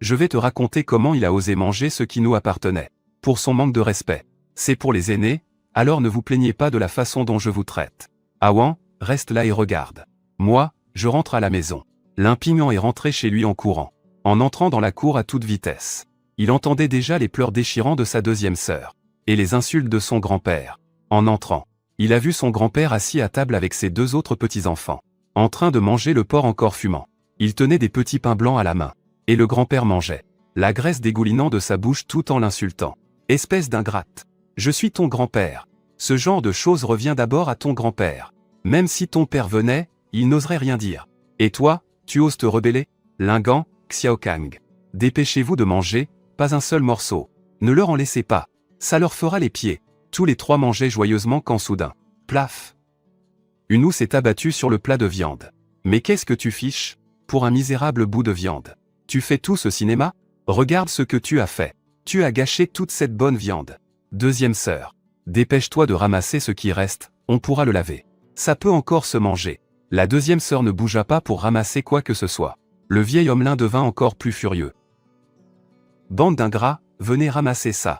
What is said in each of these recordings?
Je vais te raconter comment il a osé manger ce qui nous appartenait. Pour son manque de respect. C'est pour les aînés, alors ne vous plaignez pas de la façon dont je vous traite. Awan, reste là et regarde. Moi, je rentre à la maison. Limpignan est rentré chez lui en courant. En entrant dans la cour à toute vitesse. Il entendait déjà les pleurs déchirants de sa deuxième sœur. Et les insultes de son grand-père. En entrant, il a vu son grand-père assis à table avec ses deux autres petits-enfants. En train de manger le porc encore fumant. Il tenait des petits pains blancs à la main. Et le grand-père mangeait. La graisse dégoulinant de sa bouche tout en l'insultant. Espèce d'ingrate. Je suis ton grand-père. Ce genre de choses revient d'abord à ton grand-père. Même si ton père venait, il n'oserait rien dire. Et toi, tu oses te rebeller? Lingan, Xiaokang. Dépêchez-vous de manger, pas un seul morceau. Ne leur en laissez pas. Ça leur fera les pieds. Tous les trois mangeaient joyeusement quand soudain. Plaf. Une housse s'est abattue sur le plat de viande. Mais qu'est-ce que tu fiches? Pour un misérable bout de viande. Tu fais tout ce cinéma? Regarde ce que tu as fait. Tu as gâché toute cette bonne viande. Deuxième sœur. Dépêche-toi de ramasser ce qui reste, on pourra le laver. Ça peut encore se manger. La deuxième sœur ne bougea pas pour ramasser quoi que ce soit. Le vieil homme-lin devint encore plus furieux. Bande d'ingrats, venez ramasser ça.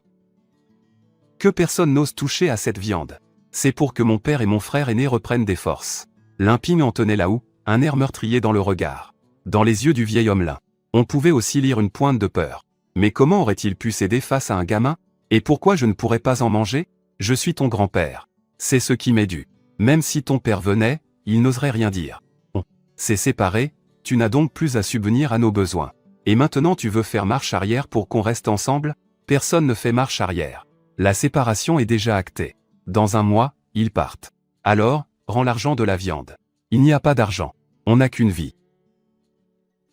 Que personne n'ose toucher à cette viande. C'est pour que mon père et mon frère aîné reprennent des forces. Limpignan tenait là où, un air meurtrier dans le regard. Dans les yeux du vieil homme-lin. On pouvait aussi lire une pointe de peur. Mais comment aurait-il pu céder face à un gamin? Et pourquoi je ne pourrais pas en manger? Je suis ton grand-père. C'est ce qui m'est dû. Même si ton père venait, il n'oserait rien dire. On s'est séparés, tu n'as donc plus à subvenir à nos besoins. Et maintenant tu veux faire marche arrière pour qu'on reste ensemble? Personne ne fait marche arrière. La séparation est déjà actée. Dans un mois, ils partent. Alors, rends l'argent de la viande. Il n'y a pas d'argent. On n'a qu'une vie.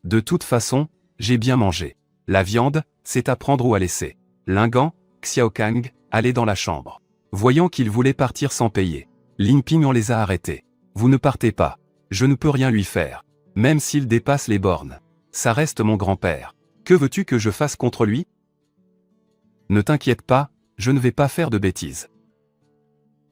De toute façon, j'ai bien mangé. La viande, c'est à prendre ou à laisser. Lingan, Xiaokang, allez dans la chambre. Voyant qu'ils voulaient partir sans payer. Limpignan les a arrêtés. Vous ne partez pas. Je ne peux rien lui faire. Même s'il dépasse les bornes. Ça reste mon grand-père. Que veux-tu que je fasse contre lui? Ne t'inquiète pas, je ne vais pas faire de bêtises.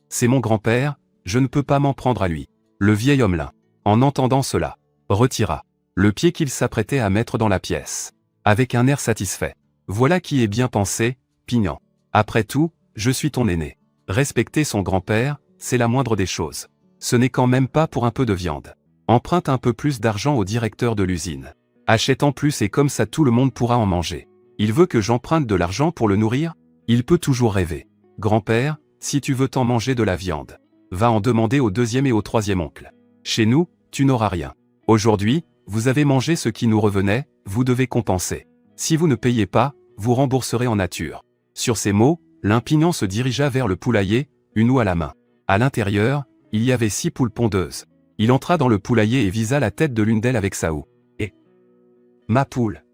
C'est mon grand-père, je ne peux pas m'en prendre à lui. Le vieil homme-lin, en entendant cela, retira le pied qu'il s'apprêtait à mettre dans la pièce. Avec un air satisfait. Voilà qui est bien pensé, Pignan. Après tout, je suis ton aîné. Respecter son grand-père, c'est la moindre des choses. Ce n'est quand même pas pour un peu de viande. Emprunte un peu plus d'argent au directeur de l'usine. Achète en plus et comme ça tout le monde pourra en manger. Il veut que j'emprunte de l'argent pour le nourrir? Il peut toujours rêver. Grand-père, si tu veux t'en manger de la viande, va en demander au deuxième et au troisième oncle. Chez nous, tu n'auras rien. Aujourd'hui, vous avez mangé ce qui nous revenait, vous devez compenser. Si vous ne payez pas, vous rembourserez en nature. Sur ces mots, Limpignan se dirigea vers le poulailler, une houe à la main. À l'intérieur, il y avait 6 poules pondeuses. Il entra dans le poulailler et visa la tête de l'une d'elles avec sa houe. Et ma poule.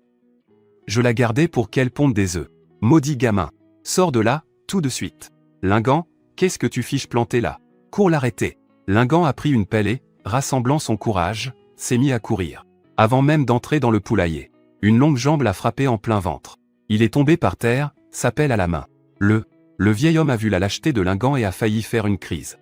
Je la gardais pour qu'elle ponde des œufs. Maudit gamin. Sors de là, tout de suite. Lingan, qu'est-ce que tu fiches planter là? Cours l'arrêter. Lingan a pris une pelle et, rassemblant son courage, s'est mis à courir. Avant même d'entrer dans le poulailler. Une longue jambe l'a frappé en plein ventre. Il est tombé par terre, sa pelle à la main. Le vieil homme a vu la lâcheté de Lingan et a failli faire une crise.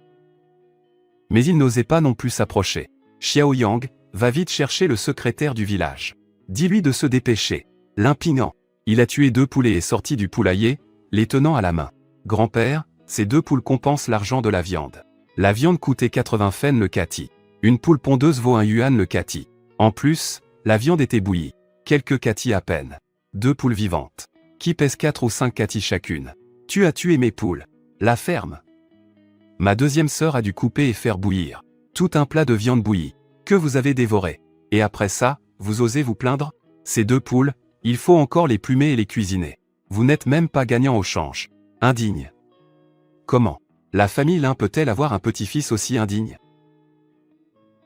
Mais il n'osait pas non plus s'approcher. Xiaoyang, va vite chercher le secrétaire du village. Dis-lui de se dépêcher. Limpignan. Il a tué 2 poulets et sorti du poulailler, les tenant à la main. Grand-père, ces 2 poules compensent l'argent de la viande. La viande coûtait 80 fennes le kati. Une poule pondeuse vaut 1 yuan le kati. En plus, la viande était bouillie. Quelques kati à peine. 2 poules vivantes. Qui pèsent 4 ou 5 kati chacune. Tu as tué mes poules. La ferme. Ma deuxième sœur a dû couper et faire bouillir. Tout un plat de viande bouillie. Que vous avez dévoré. Et après ça, vous osez vous plaindre? Ces 2 poules, il faut encore les plumer et les cuisiner. Vous n'êtes même pas gagnant au change. Indigne. Comment? La famille Lin peut-elle avoir un petit-fils aussi indigne?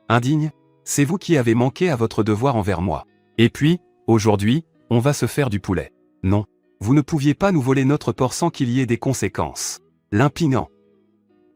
Indigne? C'est vous qui avez manqué à votre devoir envers moi. Et puis, aujourd'hui, on va se faire du poulet. Non. Vous ne pouviez pas nous voler notre porc sans qu'il y ait des conséquences. Limpignan.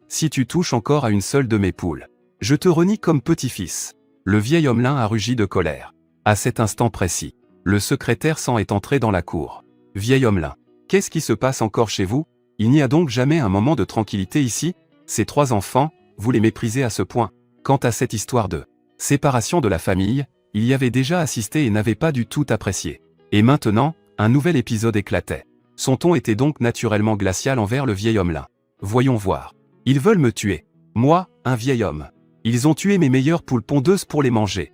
Si tu touches encore à une seule de mes poules, je te renie comme petit-fils. Le vieil homme-lin a rugi de colère. À cet instant précis, le secrétaire San est entré dans la cour. Vieil homme-lin. Qu'est-ce qui se passe encore chez vous? Il n'y a donc jamais un moment de tranquillité ici? Ces 3 enfants, vous les méprisez à ce point. Quant à cette histoire de séparation de la famille, il y avait déjà assisté et n'avait pas du tout apprécié. Et maintenant, un nouvel épisode éclatait. Son ton était donc naturellement glacial envers le vieil homme lin. Voyons voir. Ils veulent me tuer. Moi, un vieil homme. Ils ont tué mes meilleures poules pondeuses pour les manger.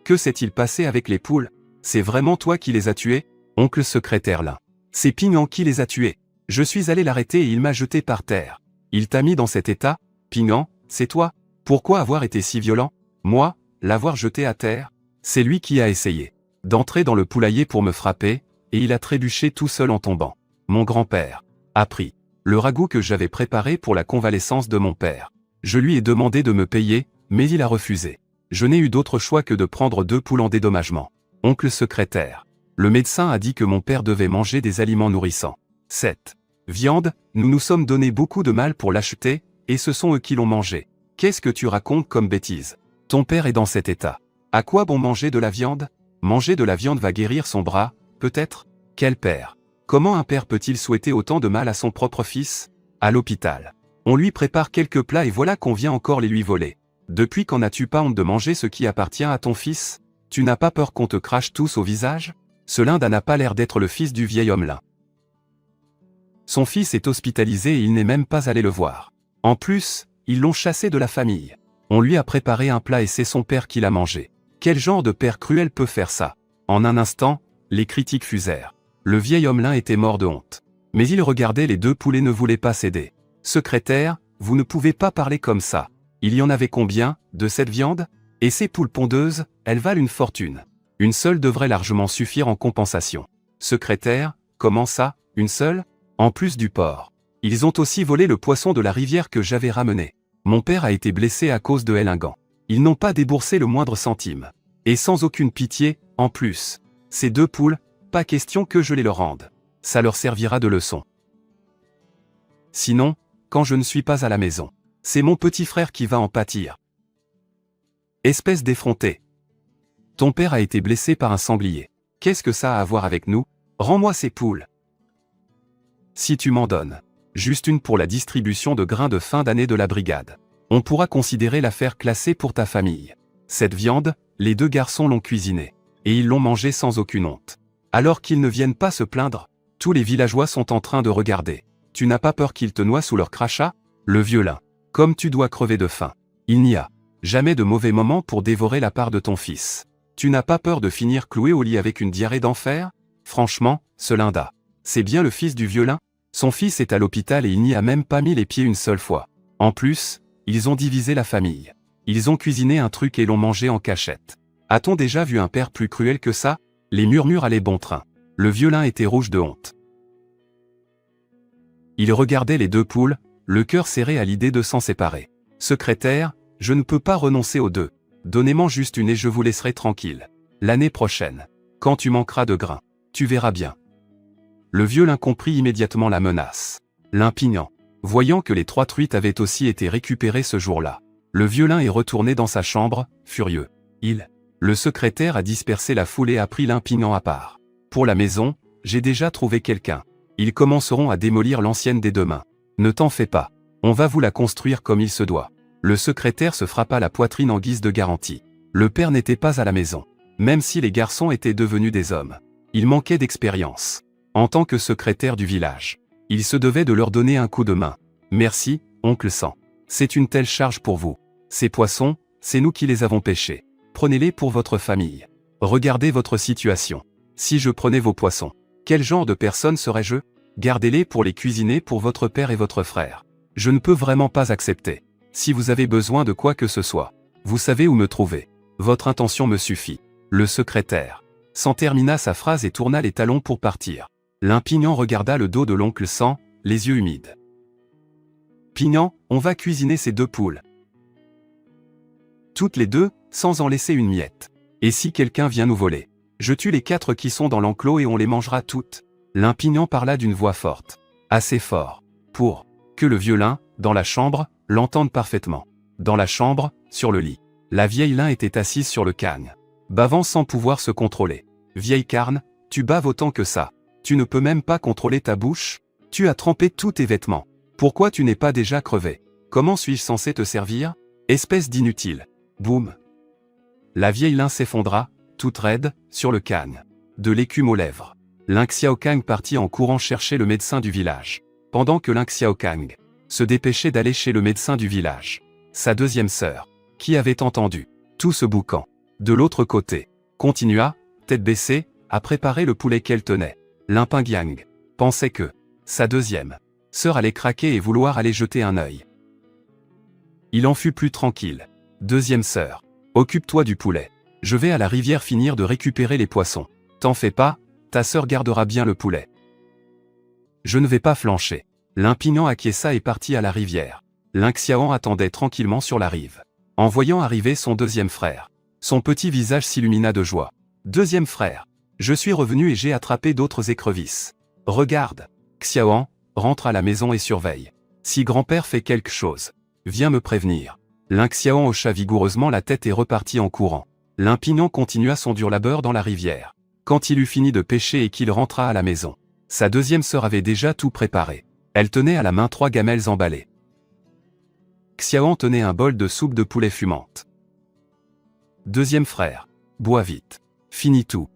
Que s'est-il passé avec les poules? C'est vraiment toi qui les as tuées? Oncle secrétaire lin. C'est Pignon qui les a tuées. Je suis allé l'arrêter et il m'a jeté par terre. Il t'a mis dans cet état? Pignon, c'est toi? Pourquoi avoir été si violent? Moi, l'avoir jeté à terre? C'est lui qui a essayé d'entrer dans le poulailler pour me frapper, et il a trébuché tout seul en tombant. Mon grand-père a pris le ragoût que j'avais préparé pour la convalescence de mon père. Je lui ai demandé de me payer, mais il a refusé. Je n'ai eu d'autre choix que de prendre 2 poules en dédommagement. Oncle secrétaire. Le médecin a dit que mon père devait manger des aliments nourrissants. Cette viande, nous nous sommes donné beaucoup de mal pour l'acheter, et ce sont eux qui l'ont mangée. Qu'est-ce que tu racontes comme bêtise? Ton père est dans cet état. À quoi bon manger de la viande? Manger de la viande va guérir son bras, peut-être? Quel père? Comment un père peut-il souhaiter autant de mal à son propre fils? À l'hôpital. On lui prépare quelques plats et voilà qu'on vient encore les lui voler. Depuis quand n'as-tu pas honte de manger ce qui appartient à ton fils? Tu n'as pas peur qu'on te crache tous au visage? Ce Linda n'a pas l'air d'être le fils du vieil homme là. Son fils est hospitalisé et il n'est même pas allé le voir. En plus, ils l'ont chassé de la famille. On lui a préparé un plat et c'est son père qui l'a mangé. Quel genre de père cruel peut faire ça? En un instant, les critiques fusèrent. Le vieil homme lin était mort de honte. Mais il regardait les 2 poules et ne voulait pas céder. Secrétaire, vous ne pouvez pas parler comme ça. Il y en avait combien, de cette viande? Et ces poules pondeuses, elles valent une fortune. Une seule devrait largement suffire en compensation. Secrétaire, comment ça, une seule? En plus du porc. Ils ont aussi volé le poisson de la rivière que j'avais ramené. Mon père a été blessé à cause de Hélingan. Ils n'ont pas déboursé le moindre centime. Et sans aucune pitié, en plus. Ces 2 poules, pas question que je les leur rende. Ça leur servira de leçon. Sinon, quand je ne suis pas à la maison, c'est mon petit frère qui va en pâtir. Espèce d'effronté. Ton père a été blessé par un sanglier. Qu'est-ce que ça a à voir avec nous? Rends-moi ces poules. Si tu m'en donnes. Juste une pour la distribution de grains de fin d'année de la brigade. On pourra considérer l'affaire classée pour ta famille. Cette viande, les 2 garçons l'ont cuisinée. Et ils l'ont mangée sans aucune honte. Alors qu'ils ne viennent pas se plaindre, tous les villageois sont en train de regarder. Tu n'as pas peur qu'ils te noient sous leur crachat? Le vieux lin. Comme tu dois crever de faim. Il n'y a jamais de mauvais moment pour dévorer la part de ton fils. Tu n'as pas peur de finir cloué au lit avec une diarrhée d'enfer? Franchement, ce Linda. C'est bien le fils du vieux lin? Son fils est à l'hôpital et il n'y a même pas mis les pieds une seule fois. En plus, ils ont divisé la famille. Ils ont cuisiné un truc et l'ont mangé en cachette. A-t-on déjà vu un père plus cruel que ça? Les murmures allaient bon train. Le vieux lin était rouge de honte. Il regardait les 2 poules, le cœur serré à l'idée de s'en séparer. Secrétaire, je ne peux pas renoncer aux 2. Donnez-moi juste une et je vous laisserai tranquille. L'année prochaine, quand tu manqueras de grains, tu verras bien. Le vieux lin comprit immédiatement la menace. L'impignant. Voyant que les 3 truites avaient aussi été récupérées ce jour-là, le vieux lin est retourné dans sa chambre, furieux. Le secrétaire a dispersé la foule et a pris l'impignant à part. Pour la maison, j'ai déjà trouvé quelqu'un. Ils commenceront à démolir l'ancienne dès demain. Ne t'en fais pas. On va vous la construire comme il se doit. Le secrétaire se frappa la poitrine en guise de garantie. Le père n'était pas à la maison. Même si les garçons étaient devenus des hommes. Il manquait d'expérience. En tant que secrétaire du village, il se devait de leur donner un coup de main. Merci, oncle Sang. C'est une telle charge pour vous. Ces poissons, c'est nous qui les avons pêchés. Prenez-les pour votre famille. Regardez votre situation. Si je prenais vos poissons, quel genre de personne serais-je? Gardez-les pour les cuisiner pour votre père et votre frère. Je ne peux vraiment pas accepter. Si vous avez besoin de quoi que ce soit, vous savez où me trouver. Votre intention me suffit. Le secrétaire s'en termina sa phrase et tourna les talons pour partir. L'impignant regarda le dos de l'oncle Sang, les yeux humides. Pignant, on va cuisiner ces 2 poules. Toutes les 2, sans en laisser une miette. Et si quelqu'un vient nous voler? Je tue les 4 qui sont dans l'enclos et on les mangera toutes. L'impignant parla d'une voix forte. Assez fort. Pour que le vieux lin, dans la chambre, l'entende parfaitement. Dans la chambre, sur le lit. La vieille lin était assise sur le cagne, bavant sans pouvoir se contrôler. Vieille carne, tu baves autant que ça. Tu ne peux même pas contrôler ta bouche? Tu as trempé tous tes vêtements. Pourquoi tu n'es pas déjà crevé? Comment suis-je censé te servir? Espèce d'inutile. Boum. La vieille lin s'effondra, toute raide, sur le canne. De l'écume aux lèvres. Ling Xiaokang partit en courant chercher le médecin du village. Pendant que Ling Xiaokang se dépêchait d'aller chez le médecin du village, sa deuxième sœur, qui avait entendu tout ce boucan, de l'autre côté, continua, tête baissée, à préparer le poulet qu'elle tenait. Lin Pingyan pensait que sa deuxième sœur allait craquer et vouloir aller jeter un œil. Il en fut plus tranquille. Deuxième sœur, occupe-toi du poulet. Je vais à la rivière finir de récupérer les poissons. T'en fais pas, ta sœur gardera bien le poulet. Je ne vais pas flancher. Lin Pingyan acquiesça et partit à la rivière. Ling Xiaoan attendait tranquillement sur la rive. En voyant arriver son deuxième frère, son petit visage s'illumina de joie. Deuxième frère, je suis revenu et j'ai attrapé d'autres écrevisses. Regarde. Xiaoan, rentre à la maison et surveille. Si grand-père fait quelque chose, viens me prévenir. Ling Xiaoan hocha vigoureusement la tête et repartit en courant. Lin Pingyan continua son dur labeur dans la rivière. Quand il eut fini de pêcher et qu'il rentra à la maison, sa deuxième sœur avait déjà tout préparé. Elle tenait à la main 3 gamelles emballées. Xiaoan tenait un bol de soupe de poulet fumante. Deuxième frère, bois vite. Finis tout.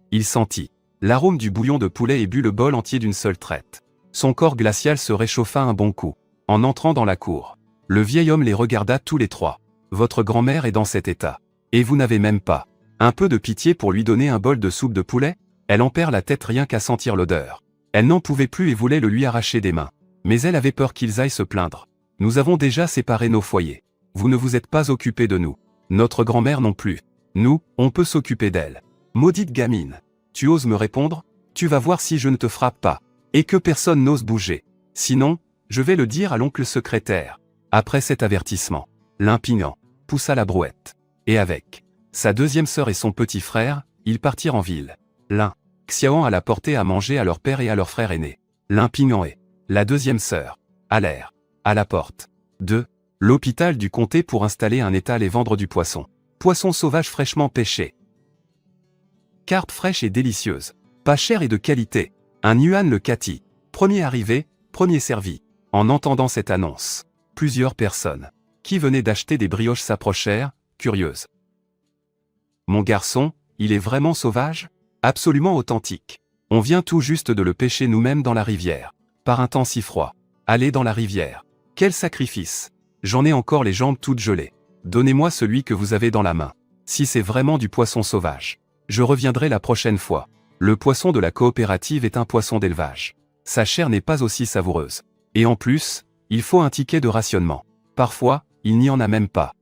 Il sentit l'arôme du bouillon de poulet et but le bol entier d'une seule traite. Son corps glacial se réchauffa un bon coup. En entrant dans la cour, le vieil homme les regarda tous les trois. Votre grand-mère est dans cet état. Et vous n'avez même pas un peu de pitié pour lui donner un bol de soupe de poulet? Elle en perd la tête rien qu'à sentir l'odeur. Elle n'en pouvait plus et voulait le lui arracher des mains. Mais elle avait peur qu'ils aillent se plaindre. Nous avons déjà séparé nos foyers. Vous ne vous êtes pas occupé de nous. Notre grand-mère non plus. Nous, on peut s'occuper d'elle. Maudite gamine. Tu oses me répondre? Tu vas voir si je ne te frappe pas. Et que personne n'ose bouger. Sinon, je vais le dire à l'oncle secrétaire. Après cet avertissement, Lin Pingyan poussa la brouette. Et avec sa deuxième sœur et son petit frère, ils partirent en ville. Lin Xiaoan alla porter à manger à leur père et à leur frère aîné. Lin Pingyan et la deuxième sœur allèrent à la porte de l'hôpital du comté pour installer un étal et vendre du poisson. Poisson sauvage fraîchement pêché. Carpe fraîche et délicieuse. Pas cher et de qualité. Un yuan le kati. Premier arrivé, premier servi. En entendant cette annonce, plusieurs personnes qui venaient d'acheter des brioches s'approchèrent, curieuses. Mon garçon, il est vraiment sauvage? Absolument authentique. On vient tout juste de le pêcher nous-mêmes dans la rivière. Par un temps si froid. Allez dans la rivière. Quel sacrifice! J'en ai encore les jambes toutes gelées. Donnez-moi celui que vous avez dans la main. Si c'est vraiment du poisson sauvage, je reviendrai la prochaine fois. Le poisson de la coopérative est un poisson d'élevage. Sa chair n'est pas aussi savoureuse. Et en plus, il faut un ticket de rationnement. Parfois, il n'y en a même pas.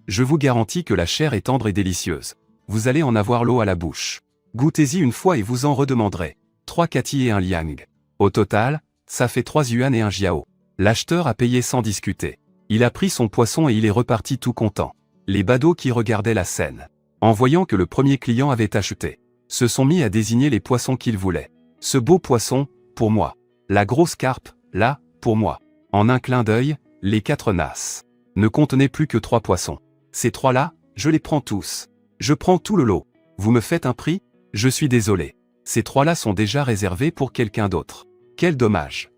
Je vous garantis que la chair est tendre et délicieuse. Vous allez en avoir l'eau à la bouche. Goûtez-y une fois et vous en redemanderez. 3 kati et un liang. Au total, ça fait 3 yuan et un jiao. L'acheteur a payé sans discuter. Il a pris son poisson et il est reparti tout content. Les badauds qui regardaient la scène, en voyant que le premier client avait acheté, se sont mis à désigner les poissons qu'ils voulaient. Ce beau poisson, pour moi. La grosse carpe, là, pour moi. En un clin d'œil, les 4 nasses ne contenaient plus que 3 poissons. Ces 3-là, je les prends tous. Je prends tout le lot. Vous me faites un prix? Je suis désolé. Ces 3-là sont déjà réservés pour quelqu'un d'autre. Quel dommage.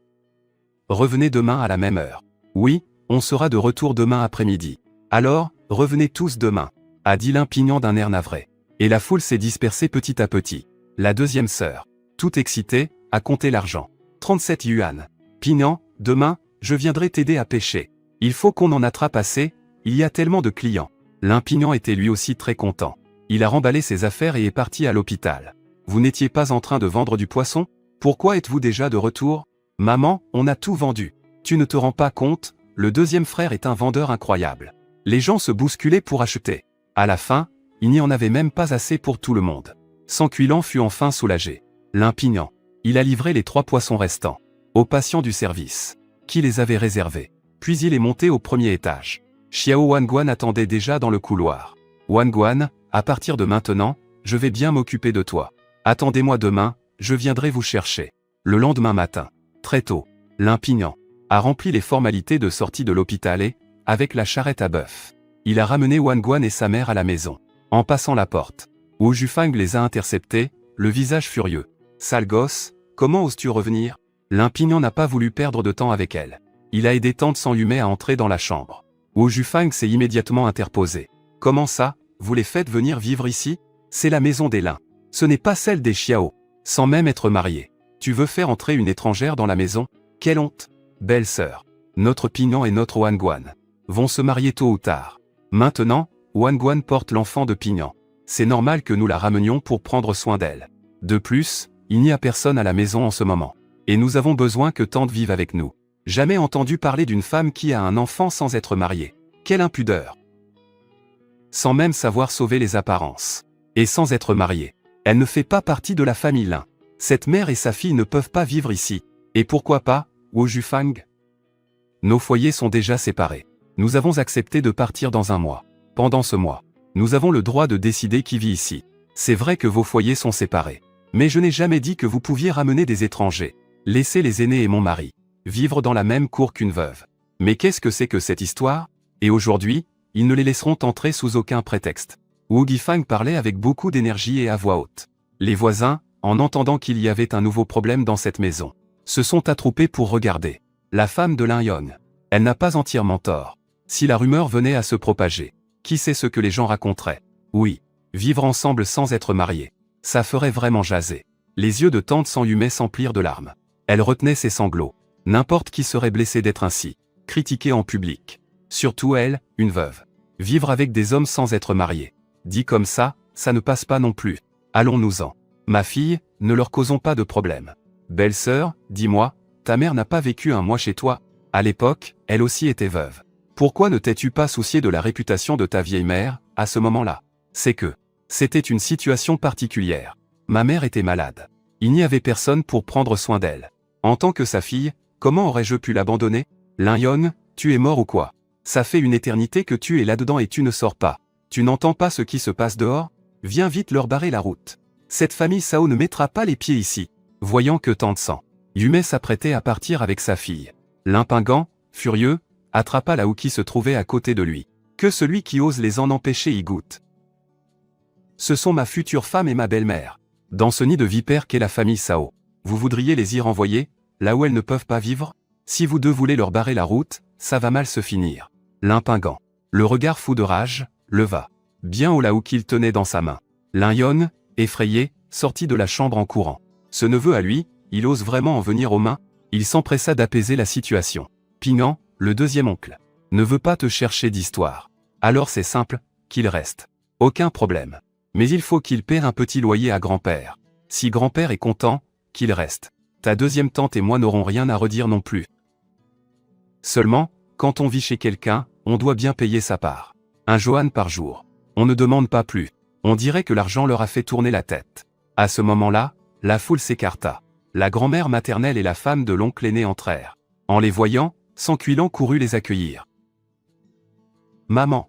Revenez demain à la même heure. Oui, on sera de retour demain après-midi. Alors, revenez tous demain, a dit Lin Pingyan d'un air navré. Et la foule s'est dispersée petit à petit. La deuxième sœur, toute excitée, a compté l'argent. 37 yuan. Pingyan, demain, je viendrai t'aider à pêcher. Il faut qu'on en attrape assez, il y a tellement de clients. Lin Pingyan était lui aussi très content. Il a remballé ses affaires et est parti à l'hôpital. Vous n'étiez pas en train de vendre du poisson? Pourquoi êtes-vous déjà de retour? Maman, on a tout vendu. Tu ne te rends pas compte, le deuxième frère est un vendeur incroyable. Les gens se bousculaient pour acheter. À la fin, il n'y en avait même pas assez pour tout le monde. S'encuilant fut enfin soulagé. Lin Pingyan, il a livré les 3 poissons restants aux patients du service, qui les avait réservés. Puis il est monté au premier étage. Xiao Wanguan attendait déjà dans le couloir. Wanguan, à partir de maintenant, je vais bien m'occuper de toi. Attendez-moi demain, je viendrai vous chercher. Le lendemain matin, très tôt, Lin Pingyan a rempli les formalités de sortie de l'hôpital et, avec la charrette à bœuf, il a ramené Wanguan et sa mère à la maison. En passant la porte, Wu Jufang les a interceptés, le visage furieux. Sale gosse, comment oses-tu revenir? Lin Pingyan n'a pas voulu perdre de temps avec elle. Il a aidé tante San Yume à entrer dans la chambre. Wu Jufang s'est immédiatement interposé. Comment ça, vous les faites venir vivre ici? C'est la maison des Lin. Ce n'est pas celle des Xiao. Sans même être marié. Tu veux faire entrer une étrangère dans la maison? Quelle honte! Belle-sœur. Notre Pignan et notre Wanguan vont se marier tôt ou tard. Maintenant, Wanguan porte l'enfant de Pignan. C'est normal que nous la ramenions pour prendre soin d'elle. De plus, il n'y a personne à la maison en ce moment. Et nous avons besoin que tante vive avec nous. Jamais entendu parler d'une femme qui a un enfant sans être mariée. Quelle impudeur! Sans même savoir sauver les apparences. Et sans être mariée. Elle ne fait pas partie de la famille Lin. Cette mère et sa fille ne peuvent pas vivre ici. Et pourquoi pas, Wu Jufang? Nos foyers sont déjà séparés. Nous avons accepté de partir dans un mois. Pendant ce mois, nous avons le droit de décider qui vit ici. C'est vrai que vos foyers sont séparés. Mais je n'ai jamais dit que vous pouviez ramener des étrangers. Laissez les aînés et mon mari vivre dans la même cour qu'une veuve. Mais qu'est-ce que c'est que cette histoire? Et aujourd'hui, ils ne les laisseront entrer sous aucun prétexte. Wu Gifang parlait avec beaucoup d'énergie et à voix haute. Les voisins, en entendant qu'il y avait un nouveau problème dans cette maison, se sont attroupés pour regarder. La femme de Lin Yong. Elle n'a pas entièrement tort. Si la rumeur venait à se propager, qui sait ce que les gens raconteraient? Oui, vivre ensemble sans être mariés. Ça ferait vraiment jaser. Les yeux de tante s'enhumaient s'emplir de larmes. Elle retenait ses sanglots. N'importe qui serait blessé d'être ainsi, critiqué en public. Surtout elle, une veuve. Vivre avec des hommes sans être mariée. Dit comme ça ne passe pas non plus. Allons-nous-en. Ma fille, ne leur causons pas de problème. Belle-sœur, dis-moi, ta mère n'a pas vécu un mois chez toi? À l'époque, elle aussi était veuve. Pourquoi ne t'es-tu pas soucié de la réputation de ta vieille mère, à ce moment-là? C'est que c'était une situation particulière. Ma mère était malade. Il n'y avait personne pour prendre soin d'elle. En tant que sa fille, comment aurais-je pu l'abandonner? Lin Yong, tu es mort ou quoi? Ça fait une éternité que tu es là-dedans et tu ne sors pas. Tu n'entends pas ce qui se passe dehors? Viens vite leur barrer la route. Cette famille Sao ne mettra pas les pieds ici. Voyant que tante San Yume s'apprêtait à partir avec sa fille. Lin Pingant, furieux, attrapa la Wu qui se trouvait à côté de lui. Que celui qui ose les en empêcher y goûte. Ce sont ma future femme et ma belle-mère. Dans ce nid de vipères qu'est la famille Sao. Vous voudriez les y renvoyer, là où elles ne peuvent pas vivre? Si vous deux voulez leur barrer la route, ça va mal se finir. Lin Pingant, le regard fou de rage, leva bien haut la Wu qu'il tenait dans sa main. Lin Yong, effrayé, sortit de la chambre en courant. Ce neveu à lui, il ose vraiment en venir aux mains? Il s'empressa d'apaiser la situation. Pingant, le deuxième oncle, ne veut pas te chercher d'histoire. Alors c'est simple, qu'il reste. Aucun problème. Mais il faut qu'il paie un petit loyer à grand-père. Si grand-père est content, qu'il reste. Ta deuxième tante et moi n'aurons rien à redire non plus. Seulement, quand on vit chez quelqu'un, on doit bien payer sa part. Un Johan par jour. On ne demande pas plus. On dirait que l'argent leur a fait tourner la tête. À ce moment-là, la foule s'écarta. La grand-mère maternelle et la femme de l'oncle aîné entrèrent. En les voyant, Sancuilan courut les accueillir. Maman.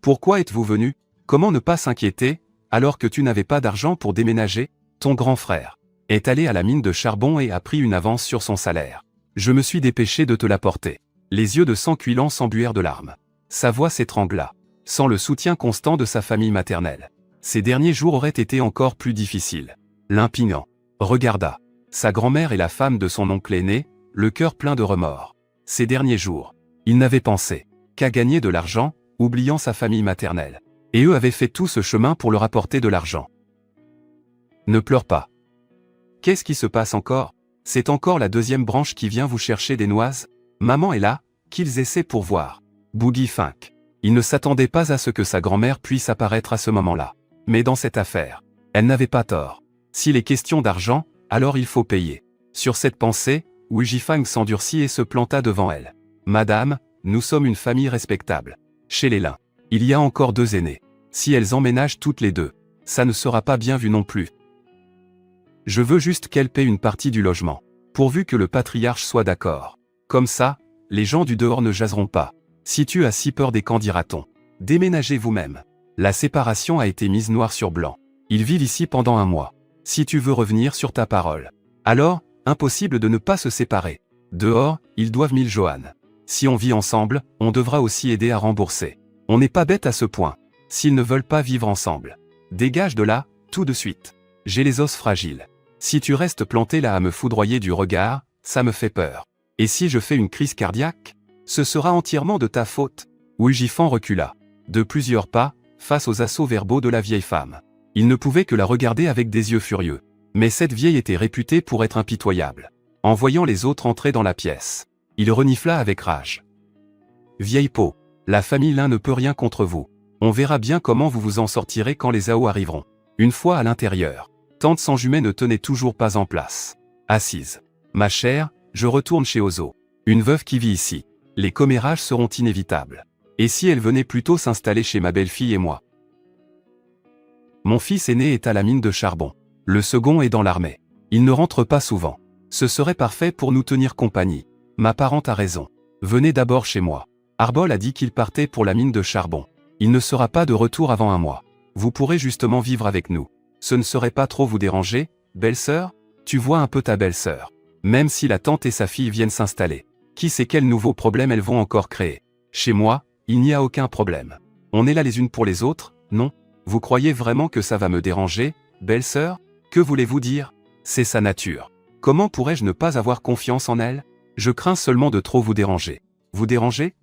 Pourquoi êtes-vous venue? Comment ne pas s'inquiéter, alors que tu n'avais pas d'argent pour déménager? Ton grand frère est allé à la mine de charbon et a pris une avance sur son salaire. Je me suis dépêché de te l'apporter. Les yeux de Sancuilan s'embuèrent de larmes. Sa voix s'étrangla. Sans le soutien constant de sa famille maternelle, ces derniers jours auraient été encore plus difficiles. Lin Pingant regarda sa grand-mère et la femme de son oncle aîné, le cœur plein de remords. Ces derniers jours, il n'avait pensé qu'à gagner de l'argent, oubliant sa famille maternelle. Et eux avaient fait tout ce chemin pour leur apporter de l'argent. Ne pleure pas. Qu'est-ce qui se passe encore? C'est encore la deuxième branche qui vient vous chercher des noises? Maman est là, qu'ils essaient pour voir. Boogie Fink. Il ne s'attendait pas à ce que sa grand-mère puisse apparaître à ce moment-là. Mais dans cette affaire, elle n'avait pas tort. S'il est question d'argent, alors il faut payer. Sur cette pensée, Wu Jifang s'endurcit et se planta devant elle. Madame, nous sommes une famille respectable. Chez les Lin, il y a encore deux aînés. Si elles emménagent toutes les deux, ça ne sera pas bien vu non plus. Je veux juste qu'elle paie une partie du logement. Pourvu que le patriarche soit d'accord. Comme ça, les gens du dehors ne jaseront pas. Si tu as si peur des camps, dira-t-on. Déménagez vous-même. La séparation a été mise noir sur blanc. Ils vivent ici pendant un mois. Si tu veux revenir sur ta parole, alors, impossible de ne pas se séparer. Dehors, ils doivent 1000 Johan. Si on vit ensemble, on devra aussi aider à rembourser. On n'est pas bête à ce point. S'ils ne veulent pas vivre ensemble, dégage de là, tout de suite. J'ai les os fragiles. Si tu restes planté là à me foudroyer du regard, ça me fait peur. Et si je fais une crise cardiaque, ce sera entièrement de ta faute. Wu Jifang recula. De plusieurs pas, face aux assauts verbaux de la vieille femme. Il ne pouvait que la regarder avec des yeux furieux. Mais cette vieille était réputée pour être impitoyable. En voyant les autres entrer dans la pièce, il renifla avec rage. « Vieille peau, la famille Lin ne peut rien contre vous. On verra bien comment vous vous en sortirez quand les Zhao arriveront. » Une fois à l'intérieur, tante Sanjumet ne tenait toujours pas en place. Assise. « Ma chère, je retourne chez Ozo. Une veuve qui vit ici. Les commérages seront inévitables. Et si elle venait plutôt s'installer chez ma belle-fille et moi? Mon fils aîné est à la mine de charbon. Le second est dans l'armée. Il ne rentre pas souvent. Ce serait parfait pour nous tenir compagnie. Ma parente a raison. Venez d'abord chez moi. Arbol a dit qu'il partait pour la mine de charbon. Il ne sera pas de retour avant un mois. Vous pourrez justement vivre avec nous. Ce ne serait pas trop vous déranger, belle-sœur? Tu vois un peu ta belle-sœur. Même si la tante et sa fille viennent s'installer. Qui sait quels nouveaux problèmes elles vont encore créer? Chez moi, il n'y a aucun problème. On est là les unes pour les autres, non? Vous croyez vraiment que ça va me déranger, belle-sœur? Que voulez-vous dire? C'est sa nature. Comment pourrais-je ne pas avoir confiance en elle? Je crains seulement de trop vous déranger. Vous déranger?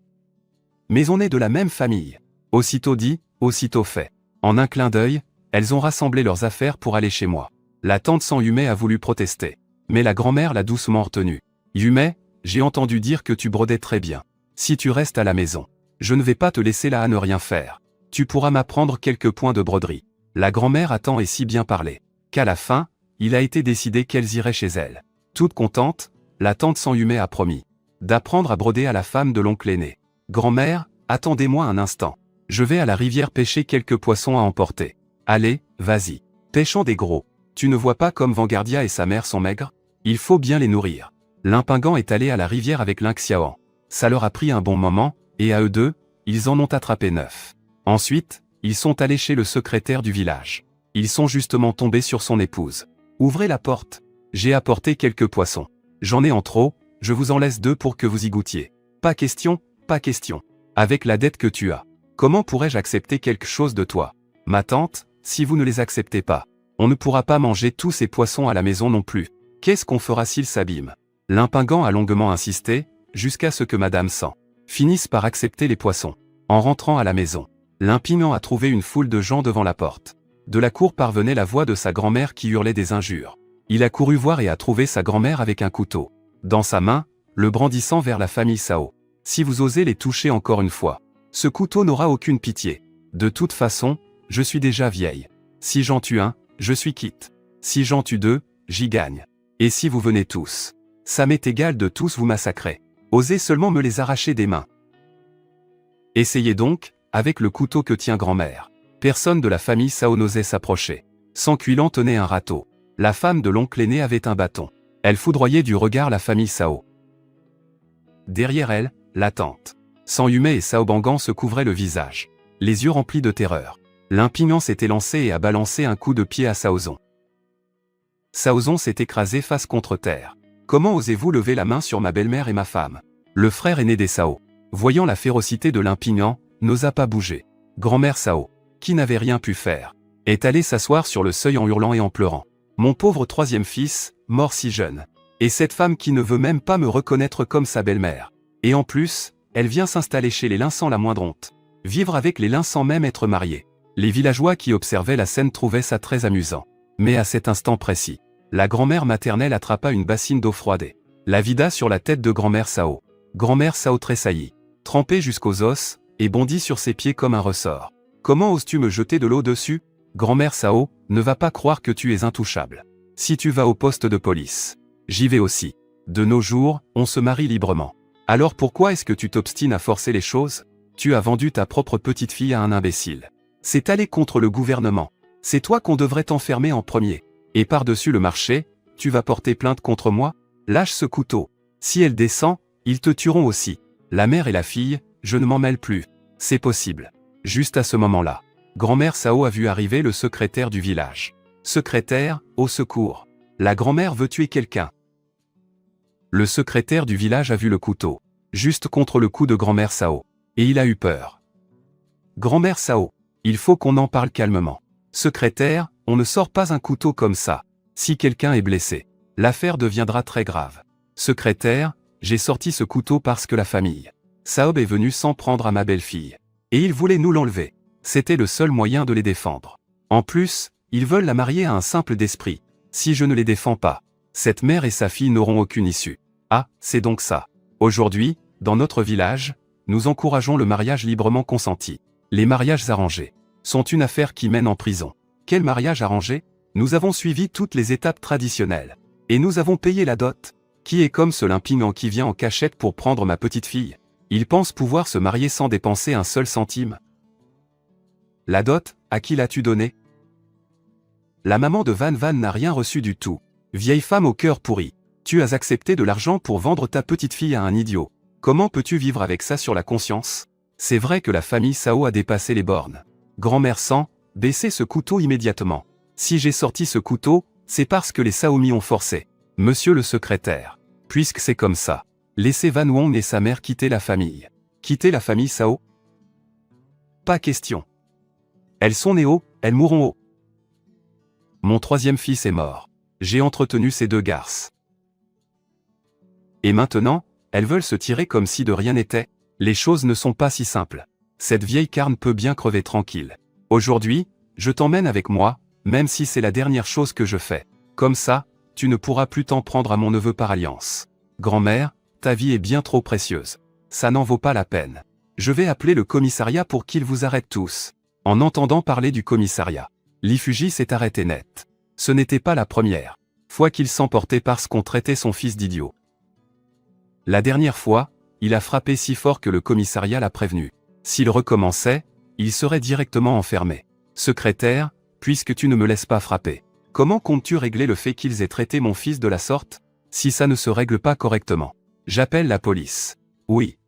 Mais on est de la même famille. Aussitôt dit, aussitôt fait. En un clin d'œil, elles ont rassemblé leurs affaires pour aller chez moi. La tante sans Yumet a voulu protester. Mais la grand-mère l'a doucement retenue. Yumet, j'ai entendu dire que tu brodais très bien. Si tu restes à la maison, je ne vais pas te laisser là à ne rien faire. Tu pourras m'apprendre quelques points de broderie. La grand-mère a tant et si bien parlé qu'à la fin, il a été décidé qu'elles iraient chez elle. Toute contente, la tante sans Yumet a promis d'apprendre à broder à la femme de l'oncle aîné. Grand-mère, attendez-moi un instant. Je vais à la rivière pêcher quelques poissons à emporter. Allez, vas-y. Pêchons des gros. Tu ne vois pas comme Vanguardia et sa mère sont maigres? Il faut bien les nourrir. Limpingant est allé à la rivière avec Lin Xiaoan. Ça leur a pris un bon moment, et à eux deux, ils en ont attrapé 9. Ensuite, ils sont allés chez le secrétaire du village. Ils sont justement tombés sur son épouse. Ouvrez la porte. J'ai apporté quelques poissons. J'en ai en trop, je vous en laisse 2 pour que vous y goûtiez. Pas question, pas question. Avec la dette que tu as, comment pourrais-je accepter quelque chose de toi? Ma tante, si vous ne les acceptez pas, on ne pourra pas manger tous ces poissons à la maison non plus. Qu'est-ce qu'on fera s'ils s'abîment? Limpingant a longuement insisté, jusqu'à ce que Madame San finisse par accepter les poissons. En rentrant à la maison, Limpingant a trouvé une foule de gens devant la porte. De la cour parvenait la voix de sa grand-mère qui hurlait des injures. Il a couru voir et a trouvé sa grand-mère avec un couteau dans sa main, le brandissant vers la famille Sao. Si vous osez les toucher encore une fois, ce couteau n'aura aucune pitié. De toute façon, je suis déjà vieille. Si j'en tue un, je suis quitte. Si j'en tue 2, j'y gagne. Et si vous venez tous, ça m'est égal de tous vous massacrer. Osez seulement me les arracher des mains. Essayez donc, avec le couteau que tient grand-mère. Personne de la famille Sao n'osait s'approcher. Sancuilan tenait un râteau. La femme de l'oncle aîné avait un bâton. Elle foudroyait du regard la famille Sao. Derrière elle, la tante San Yumet et Sao Bangan se couvraient le visage, les yeux remplis de terreur. Limpingant s'était lancé et a balancé un coup de pied à Saozon. Saozon s'est écrasé face contre terre. Comment osez-vous lever la main sur ma belle-mère et ma femme? Le frère aîné des Sao, voyant la férocité de Limpingant, n'osa pas bouger. Grand-mère Sao, qui n'avait rien pu faire, est allée s'asseoir sur le seuil en hurlant et en pleurant. Mon pauvre troisième fils, mort si jeune. Et cette femme qui ne veut même pas me reconnaître comme sa belle-mère. Et en plus, elle vient s'installer chez les Lin sans la moindre honte. Vivre avec les Lin sans même être mariée. Les villageois qui observaient la scène trouvaient ça très amusant. Mais à cet instant précis, la grand-mère maternelle attrapa une bassine d'eau froide, la vida sur la tête de grand-mère Sao. Grand-mère Sao tressaillit, trempée jusqu'aux os, et bondit sur ses pieds comme un ressort. Comment oses-tu me jeter de l'eau dessus? Grand-mère Sao, ne va pas croire que tu es intouchable. Si tu vas au poste de police, j'y vais aussi. De nos jours, on se marie librement. Alors pourquoi est-ce que tu t'obstines à forcer les choses? Tu as vendu ta propre petite fille à un imbécile. C'est aller contre le gouvernement. C'est toi qu'on devrait t'enfermer en premier. Et par-dessus le marché, tu vas porter plainte contre moi? Lâche ce couteau. Si elle descend, ils te tueront aussi. La mère et la fille, je ne m'en mêle plus. C'est possible. Juste à ce moment-là, grand-mère Sao a vu arriver le secrétaire du village. Secrétaire, au secours. La grand-mère veut tuer quelqu'un. Le secrétaire du village a vu le couteau, juste contre le cou de grand-mère Sao. Et il a eu peur. Grand-mère Sao, il faut qu'on en parle calmement. Secrétaire, on ne sort pas un couteau comme ça. Si quelqu'un est blessé, l'affaire deviendra très grave. Secrétaire, j'ai sorti ce couteau parce que la famille Saob est venue s'en prendre à ma belle-fille. Et il voulait nous l'enlever. C'était le seul moyen de les défendre. En plus, ils veulent la marier à un simple d'esprit. Si je ne les défends pas, cette mère et sa fille n'auront aucune issue. Ah, c'est donc ça. Aujourd'hui, dans notre village, nous encourageons le mariage librement consenti. Les mariages arrangés sont une affaire qui mène en prison. Quel mariage arrangé? Nous avons suivi toutes les étapes traditionnelles. Et nous avons payé la dot. Qui est comme ce limpingant qui vient en cachette pour prendre ma petite fille? Il pense pouvoir se marier sans dépenser un seul centime. La dot, à qui l'as-tu donnée? La maman de Van Van n'a rien reçu du tout. Vieille femme au cœur pourri. Tu as accepté de l'argent pour vendre ta petite fille à un idiot. Comment peux-tu vivre avec ça sur la conscience? C'est vrai que la famille Sao a dépassé les bornes. Grand-mère San, baissez ce couteau immédiatement. Si j'ai sorti ce couteau, c'est parce que les Saomi ont forcé. Monsieur le secrétaire. Puisque c'est comme ça, laissez Van Wong et sa mère quitter la famille. Quitter la famille Sao? Pas question. Elles sont nées haut, elles mourront haut. Mon troisième fils est mort. J'ai entretenu ces deux garces. Et maintenant, elles veulent se tirer comme si de rien n'était. Les choses ne sont pas si simples. Cette vieille carne peut bien crever tranquille. Aujourd'hui, je t'emmène avec moi, même si c'est la dernière chose que je fais. Comme ça, tu ne pourras plus t'en prendre à mon neveu par alliance. Grand-mère, ta vie est bien trop précieuse. Ça n'en vaut pas la peine. Je vais appeler le commissariat pour qu'ils vous arrêtent tous. En entendant parler du commissariat, Lifuji s'est arrêté net. Ce n'était pas la première fois qu'il s'emportait parce qu'on traitait son fils d'idiot. La dernière fois, il a frappé si fort que le commissariat l'a prévenu. S'il recommençait, il serait directement enfermé. Secrétaire, puisque tu ne me laisses pas frapper, comment comptes-tu régler le fait qu'ils aient traité mon fils de la sorte? Si ça ne se règle pas correctement, j'appelle la police. Oui.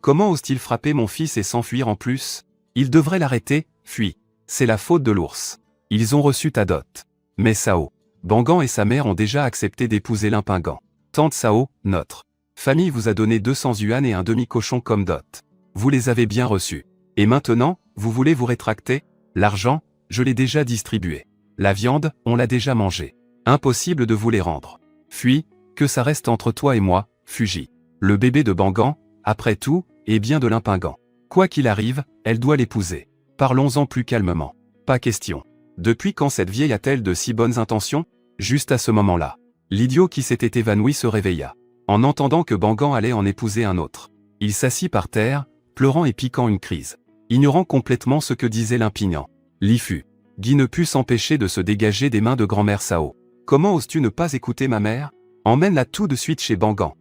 Comment ose-t-il frapper mon fils et s'enfuir en plus? Il devrait l'arrêter, fuis. C'est la faute de l'ours. Ils ont reçu ta dot. Mais Sao, Bangan et sa mère ont déjà accepté d'épouser Limpingant. Tante Sao, notre famille vous a donné 200 yuan et un demi-cochon comme dot. Vous les avez bien reçus. Et maintenant, vous voulez vous rétracter? L'argent, je l'ai déjà distribué. La viande, on l'a déjà mangée. Impossible de vous les rendre. Fuis, que ça reste entre toi et moi, Fuji. Le bébé de Bangan, après tout, est bien de Limpingant. Quoi qu'il arrive, elle doit l'épouser. Parlons-en plus calmement. Pas question. Depuis quand cette vieille a-t-elle de si bonnes intentions? Juste à ce moment-là, l'idiot qui s'était évanoui se réveilla. En entendant que Bangan allait en épouser un autre, il s'assit par terre, pleurant et piquant une crise, ignorant complètement ce que disait l'impinant. Lifu. Guy ne put s'empêcher de se dégager des mains de grand-mère Sao. Comment oses-tu ne pas écouter ma mère? Emmène-la tout de suite chez Bangan.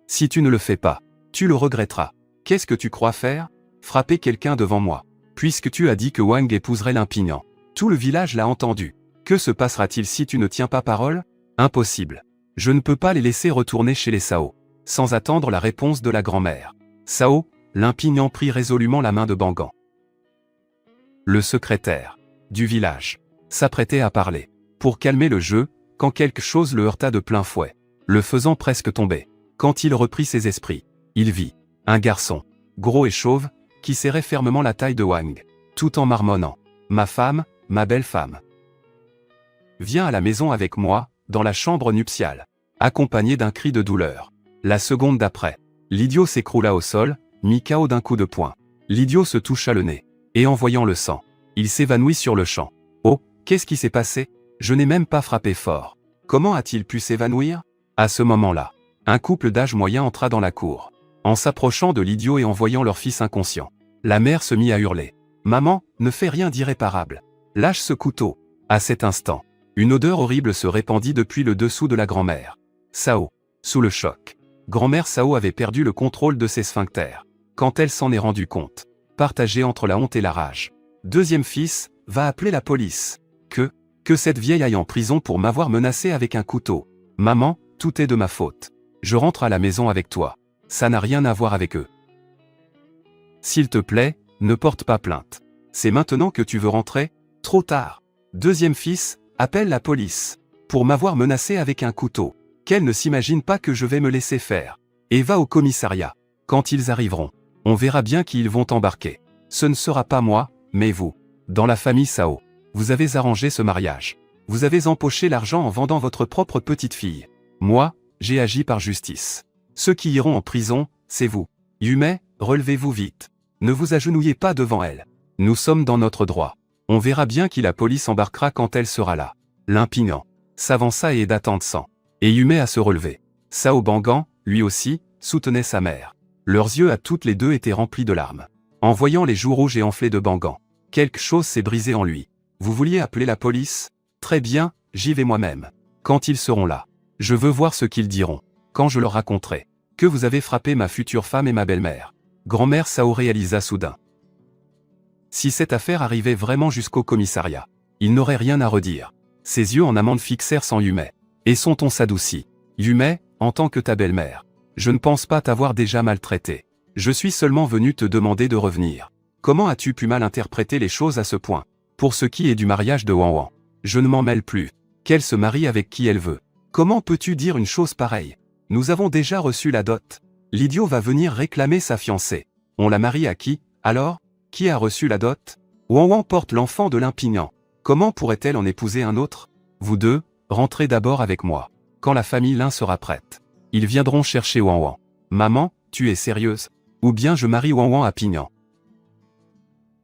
Si tu ne le fais pas, tu le regretteras. Qu'est-ce que tu crois faire? Frapper quelqu'un devant moi. Puisque tu as dit que Wang épouserait l'impinant. Tout le village l'a entendu. Que se passera-t-il si tu ne tiens pas parole? Impossible. Je ne peux pas les laisser retourner chez les Sao. Sans attendre la réponse de la grand-mère. Sao, l'impinant prit résolument la main de Bangan. Le secrétaire du village s'apprêtait à parler. Pour calmer le jeu, quand quelque chose le heurta de plein fouet, le faisant presque tomber. Quand il reprit ses esprits, il vit un garçon, gros et chauve, qui serrait fermement la taille de Wang, tout en marmonnant. Ma femme, ma belle femme. Viens à la maison avec moi, dans la chambre nuptiale. Accompagné d'un cri de douleur. La seconde d'après, l'idiot s'écroula au sol, mis KO d'un coup de poing. L'idiot se toucha le nez, et en voyant le sang, il s'évanouit sur le champ. Oh, qu'est-ce qui s'est passé? Je n'ai même pas frappé fort. Comment a-t-il pu s'évanouir? À ce moment-là, un couple d'âge moyen entra dans la cour. En s'approchant de l'idiot et en voyant leur fils inconscient, la mère se mit à hurler. Maman, ne fais rien d'irréparable. Lâche ce couteau. À cet instant, une odeur horrible se répandit depuis le dessous de la grand-mère. Sao, sous le choc. Grand-mère Sao avait perdu le contrôle de ses sphincters. Quand elle s'en est rendue compte, partagée entre la honte et la rage. Deuxième fils, va appeler la police. Que cette vieille aille en prison pour m'avoir menacé avec un couteau. Maman, tout est de ma faute. Je rentre à la maison avec toi. Ça n'a rien à voir avec eux. S'il te plaît, ne porte pas plainte. C'est maintenant que tu veux rentrer? Trop tard. Deuxième fils, appelle la police. Pour m'avoir menacé avec un couteau. Qu'elle ne s'imagine pas que je vais me laisser faire. Et va au commissariat. Quand ils arriveront, on verra bien qui ils vont embarquer. Ce ne sera pas moi, mais vous. Dans la famille Sao, vous avez arrangé ce mariage. Vous avez empoché l'argent en vendant votre propre petite fille. Moi, j'ai agi par justice. Ceux qui iront en prison, c'est vous. Yume, relevez-vous vite. Ne vous agenouillez pas devant elle. Nous sommes dans notre droit. On verra bien qui la police embarquera quand elle sera là. L'impignant s'avança et aida Tante Sang et Yume à se relever. Sao Bangan, lui aussi, soutenait sa mère. Leurs yeux à toutes les deux étaient remplis de larmes. En voyant les joues rouges et enflées de Bangan, quelque chose s'est brisé en lui. Vous vouliez appeler la police? Très bien, j'y vais moi-même. Quand ils seront là, je veux voir ce qu'ils diront. Quand je leur raconterai que vous avez frappé ma future femme et ma belle-mère. Grand-mère Sao réalisa soudain. Si cette affaire arrivait vraiment jusqu'au commissariat, il n'aurait rien à redire. Ses yeux en amande fixèrent sur Yume. Et son ton s'adoucit. Yume, en tant que ta belle-mère, je ne pense pas t'avoir déjà maltraité. Je suis seulement venu te demander de revenir. Comment as-tu pu mal interpréter les choses à ce point? Pour ce qui est du mariage de Wan Wan, je ne m'en mêle plus. Qu'elle se marie avec qui elle veut. Comment peux-tu dire une chose pareille? Nous avons déjà reçu la dot. L'idiot va venir réclamer sa fiancée. On la marie à qui, alors? Qui a reçu la dot? Wan Wan porte l'enfant de l'impignant. Comment pourrait-elle en épouser un autre? Vous deux, rentrez d'abord avec moi. Quand la famille Lin sera prête, ils viendront chercher Wan Wan. Maman, tu es sérieuse? Ou bien je marie Wan Wan à Pignan?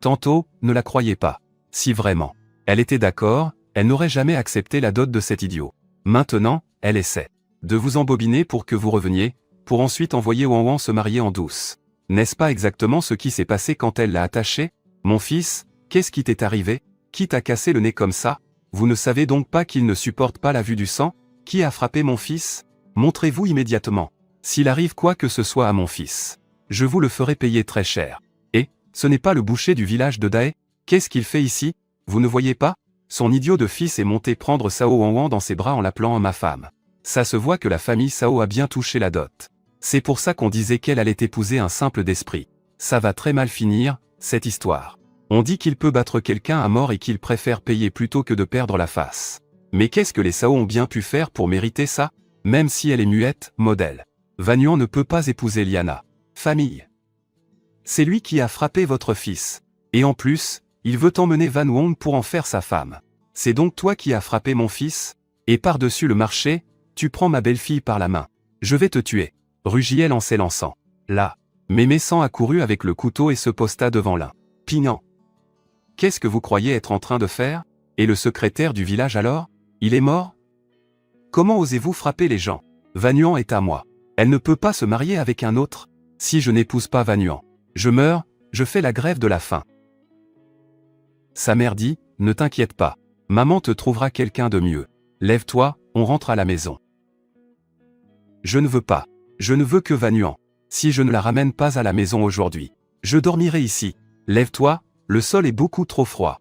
Tantôt, ne la croyez pas. Si vraiment elle était d'accord, elle n'aurait jamais accepté la dot de cet idiot. Maintenant, elle essaie de vous embobiner pour que vous reveniez, pour ensuite envoyer Wan Wan se marier en douce. N'est-ce pas exactement ce qui s'est passé quand elle l'a attaché? Mon fils, qu'est-ce qui t'est arrivé? Qui t'a cassé le nez comme ça? Vous ne savez donc pas qu'il ne supporte pas la vue du sang? Qui a frappé mon fils? Montrez-vous immédiatement. S'il arrive quoi que ce soit à mon fils, je vous le ferai payer très cher. Et, ce n'est pas le boucher du village de Dae? Qu'est-ce qu'il fait ici? Vous ne voyez pas? Son idiot de fils est monté prendre Sao Wan Wan dans ses bras en l'appelant ma femme. Ça se voit que la famille Sao a bien touché la dot. C'est pour ça qu'on disait qu'elle allait épouser un simple d'esprit. Ça va très mal finir, cette histoire. On dit qu'il peut battre quelqu'un à mort et qu'il préfère payer plutôt que de perdre la face. Mais qu'est-ce que les Sao ont bien pu faire pour mériter ça? Même si elle est muette, modèle. Van Yuan ne peut pas épouser Liana. Famille. C'est lui qui a frappé votre fils. Et en plus, il veut emmener Van Wong pour en faire sa femme. C'est donc toi qui as frappé mon fils? Et par-dessus le marché, tu prends ma belle-fille par la main. Je vais te tuer. Rugit-elle en s'élançant. Là, Mémé Sang accourut avec le couteau et se posta devant l'un. Pignan. Qu'est-ce que vous croyez être en train de faire? Et le secrétaire du village alors? Il est mort? Comment osez-vous frapper les gens? Van Yuan est à moi. Elle ne peut pas se marier avec un autre. Si je n'épouse pas Van Yuan, je meurs, je fais la grève de la faim. Sa mère dit, ne t'inquiète pas. Maman te trouvera quelqu'un de mieux. Lève-toi, on rentre à la maison. Je ne veux pas. Je ne veux que Van Yuan. Si je ne la ramène pas à la maison aujourd'hui, je dormirai ici. Lève-toi, le sol est beaucoup trop froid.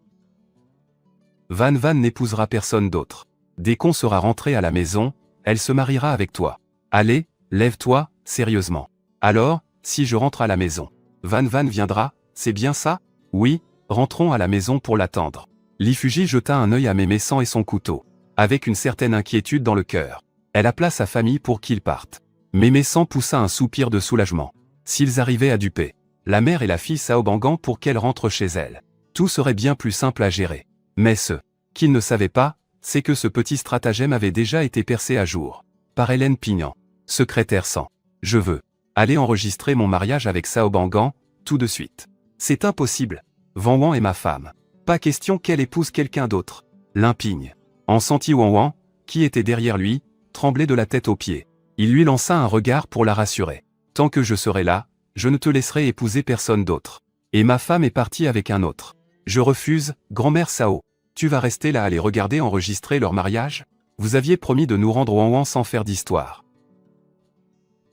Van n'épousera personne d'autre. Dès qu'on sera rentré à la maison, elle se mariera avec toi. Allez, lève-toi, sérieusement. Alors, si je rentre à la maison, Van viendra, c'est bien ça? Oui, rentrons à la maison pour l'attendre. Li Fuji jeta un œil à Mémé Sang et son couteau. Avec une certaine inquiétude dans le cœur. Elle appela sa famille pour qu'ils partent. Mémé Sang poussa un soupir de soulagement. S'ils arrivaient à duper la mère et la fille Sao Bangan pour qu'elles rentrent chez elles, tout serait bien plus simple à gérer. Mais ce qu'ils ne savaient pas, c'est que ce petit stratagème avait déjà été percé à jour. Par Hélène Pignan. Secrétaire Sang. Je veux aller enregistrer mon mariage avec Sao Bangan, tout de suite. C'est impossible. Van Wan est ma femme. Pas question qu'elle épouse quelqu'un d'autre. L'impigne en sentit Wan Wan, qui était derrière lui, tremblait de la tête aux pieds. Il lui lança un regard pour la rassurer. Tant que je serai là, je ne te laisserai épouser personne d'autre. Et ma femme est partie avec un autre. Je refuse, grand-mère Sao. Tu vas rester là à les regarder enregistrer leur mariage? Vous aviez promis de nous rendre Wan Wan sans faire d'histoire.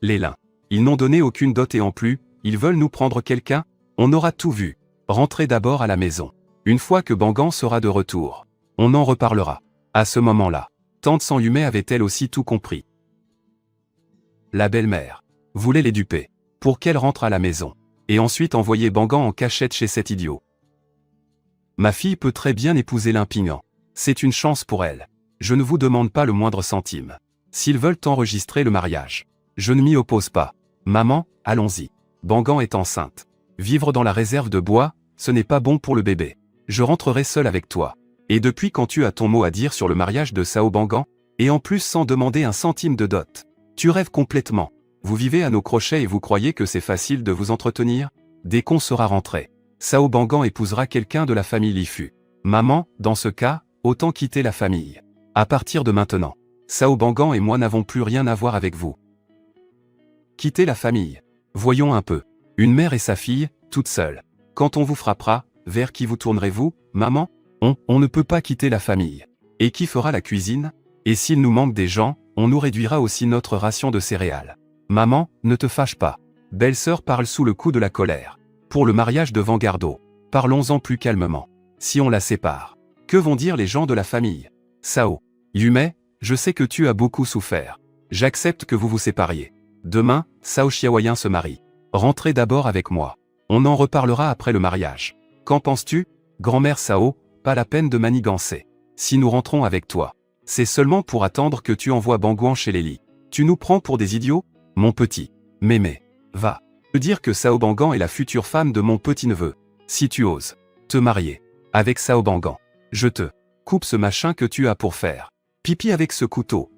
Les Lin. Ils n'ont donné aucune dot et en plus, ils veulent nous prendre quelqu'un? On aura tout vu. Rentrez d'abord à la maison. Une fois que Bangan sera de retour, on en reparlera. À ce moment-là, Tante Sang Yume avait elle aussi tout compris. La belle-mère voulait les duper, pour qu'elle rentre à la maison, et ensuite envoyer Bangan en cachette chez cet idiot. Ma fille peut très bien épouser l'impignant. C'est une chance pour elle. Je ne vous demande pas le moindre centime. S'ils veulent enregistrer le mariage, je ne m'y oppose pas. Maman, allons-y. Bangan est enceinte. Vivre dans la réserve de bois, ce n'est pas bon pour le bébé. Je rentrerai seul avec toi. Et depuis quand tu as ton mot à dire sur le mariage de Sao Bangan? Et en plus sans demander un centime de dot. Tu rêves complètement. Vous vivez à nos crochets et vous croyez que c'est facile de vous entretenir? Dès qu'on sera rentré, Sao Bangan épousera quelqu'un de la famille Lifu. Maman, dans ce cas, autant quitter la famille. À partir de maintenant, Sao Bangan et moi n'avons plus rien à voir avec vous. Quitter la famille. Voyons un peu. Une mère et sa fille, toutes seules. Quand on vous frappera, vers qui vous tournerez-vous, maman? On ne peut pas quitter la famille. Et qui fera la cuisine? Et s'il nous manque des gens, on nous réduira aussi notre ration de céréales. Maman, ne te fâche pas. Belle-sœur parle sous le coup de la colère. Pour le mariage de Vanguardo, parlons-en plus calmement. Si on la sépare, que vont dire les gens de la famille? Sao. Yume, je sais que tu as beaucoup souffert. J'accepte que vous vous sépariez. Demain, Sao Xiaoyan se marie. Rentrez d'abord avec moi. On en reparlera après le mariage. Qu'en penses-tu? Grand-mère Sao, pas la peine de manigancer. Si nous rentrons avec toi, c'est seulement pour attendre que tu envoies Banguan chez Lélie. Tu nous prends pour des idiots? Mon petit mémé, va. Te dire que Sao Bangan est la future femme de mon petit-neveu. Si tu oses te marier avec Sao Bangan, je te coupe ce machin que tu as pour faire pipi avec ce couteau.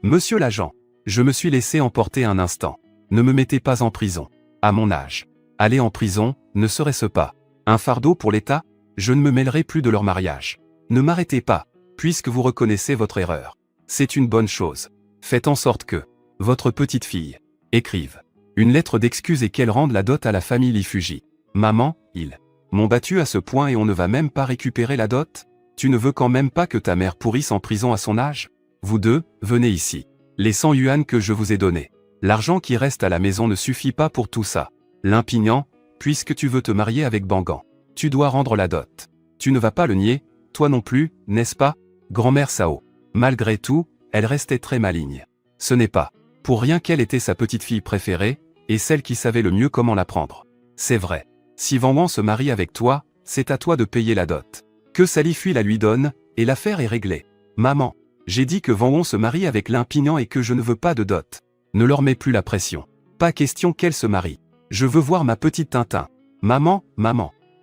Monsieur l'agent, je me suis laissé emporter un instant. Ne me mettez pas en prison. À mon âge, aller en prison, ne serait-ce pas un fardeau pour l'État? Je ne me mêlerai plus de leur mariage. Ne m'arrêtez pas, puisque vous reconnaissez votre erreur. C'est une bonne chose. Faites en sorte que votre petite fille écrive une lettre d'excuse et qu'elle rende la dot à la famille Lifuji. Maman, ils m'ont battu à ce point et on ne va même pas récupérer la dot? Tu ne veux quand même pas que ta mère pourrisse en prison à son âge? Vous deux, venez ici. Les 100 yuan que je vous ai donnés. L'argent qui reste à la maison ne suffit pas pour tout ça. L'impignan, puisque tu veux te marier avec Bangan, tu dois rendre la dot. Tu ne vas pas le nier, toi non plus, n'est-ce pas? Grand-mère Sao. Malgré tout, elle restait très maligne. Ce n'est pas pour rien qu'elle était sa petite fille préférée, et celle qui savait le mieux comment la prendre. C'est vrai. Si Vanguan se marie avec toi, c'est à toi de payer la dot. Que Salifui la lui donne, et l'affaire est réglée. Maman, j'ai dit que Vanguan se marie avec l'impignan et que je ne veux pas de dot. Ne leur mets plus la pression. Pas question qu'elle se marie. Je veux voir ma petite Tintin. Maman,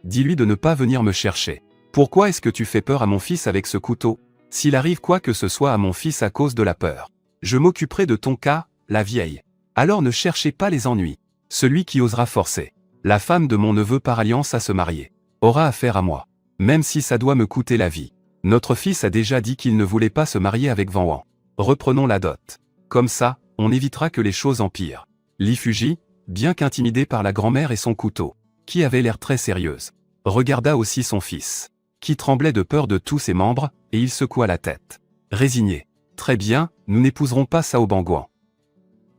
dis-lui de ne pas venir me chercher. Pourquoi est-ce que tu fais peur à mon fils avec ce couteau? S'il arrive quoi que ce soit à mon fils à cause de la peur, je m'occuperai de ton cas, la vieille. Alors ne cherchez pas les ennuis. Celui qui osera forcer la femme de mon neveu par alliance à se marier aura affaire à moi, même si ça doit me coûter la vie. Notre fils a déjà dit qu'il ne voulait pas se marier avec Vanguan. Reprenons la dot. Comme ça, on évitera que les choses empirent. Lifuji, bien qu'intimidée par la grand-mère et son couteau, qui avait l'air très sérieuse, regarda aussi son fils, qui tremblait de peur de tous ses membres, et il secoua la tête. Résigné. Très bien, nous n'épouserons pas Sao Banguan.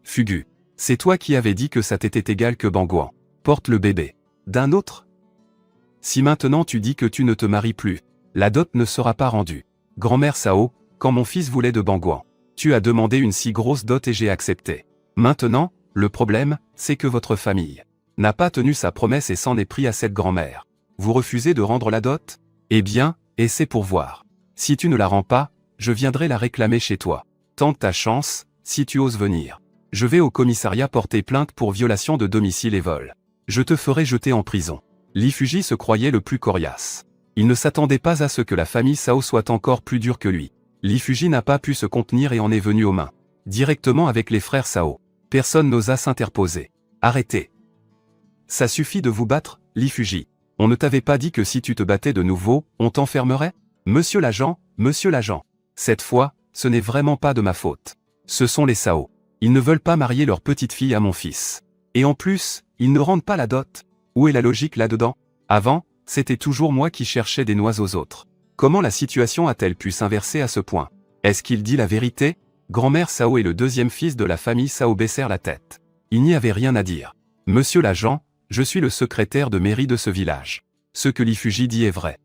Fugu, c'est toi qui avais dit que ça t'était égal que Banguan porte le bébé d'un autre? Si maintenant tu dis que tu ne te maries plus, la dot ne sera pas rendue. Grand-mère Sao, quand mon fils voulait de Banguan, tu as demandé une si grosse dot et j'ai accepté. Maintenant, le problème, c'est que votre famille n'a pas tenu sa promesse et s'en est pris à cette grand-mère. Vous refusez de rendre la dot? Eh bien, et c'est pour voir. Si tu ne la rends pas, je viendrai la réclamer chez toi. Tente ta chance, si tu oses venir. Je vais au commissariat porter plainte pour violation de domicile et vol. Je te ferai jeter en prison. Lifuji se croyait le plus coriace. Il ne s'attendait pas à ce que la famille Sao soit encore plus dure que lui. Lifuji n'a pas pu se contenir et en est venu aux mains. Directement avec les frères Sao. Personne n'osa s'interposer. Arrêtez. Ça suffit de vous battre, Lifuji. On ne t'avait pas dit que si tu te battais de nouveau, on t'enfermerait? Monsieur l'agent, cette fois, ce n'est vraiment pas de ma faute. Ce sont les Sao. Ils ne veulent pas marier leur petite fille à mon fils. Et en plus, ils ne rendent pas la dot. Où est la logique là-dedans? Avant, c'était toujours moi qui cherchais des noix aux autres. Comment la situation a-t-elle pu s'inverser à ce point? Est-ce qu'il dit la vérité? Grand-mère Sao et le deuxième fils de la famille Sao baissèrent la tête. Il n'y avait rien à dire. Monsieur l'agent, je suis le secrétaire de mairie de ce village. Ce que Lifuji dit est vrai.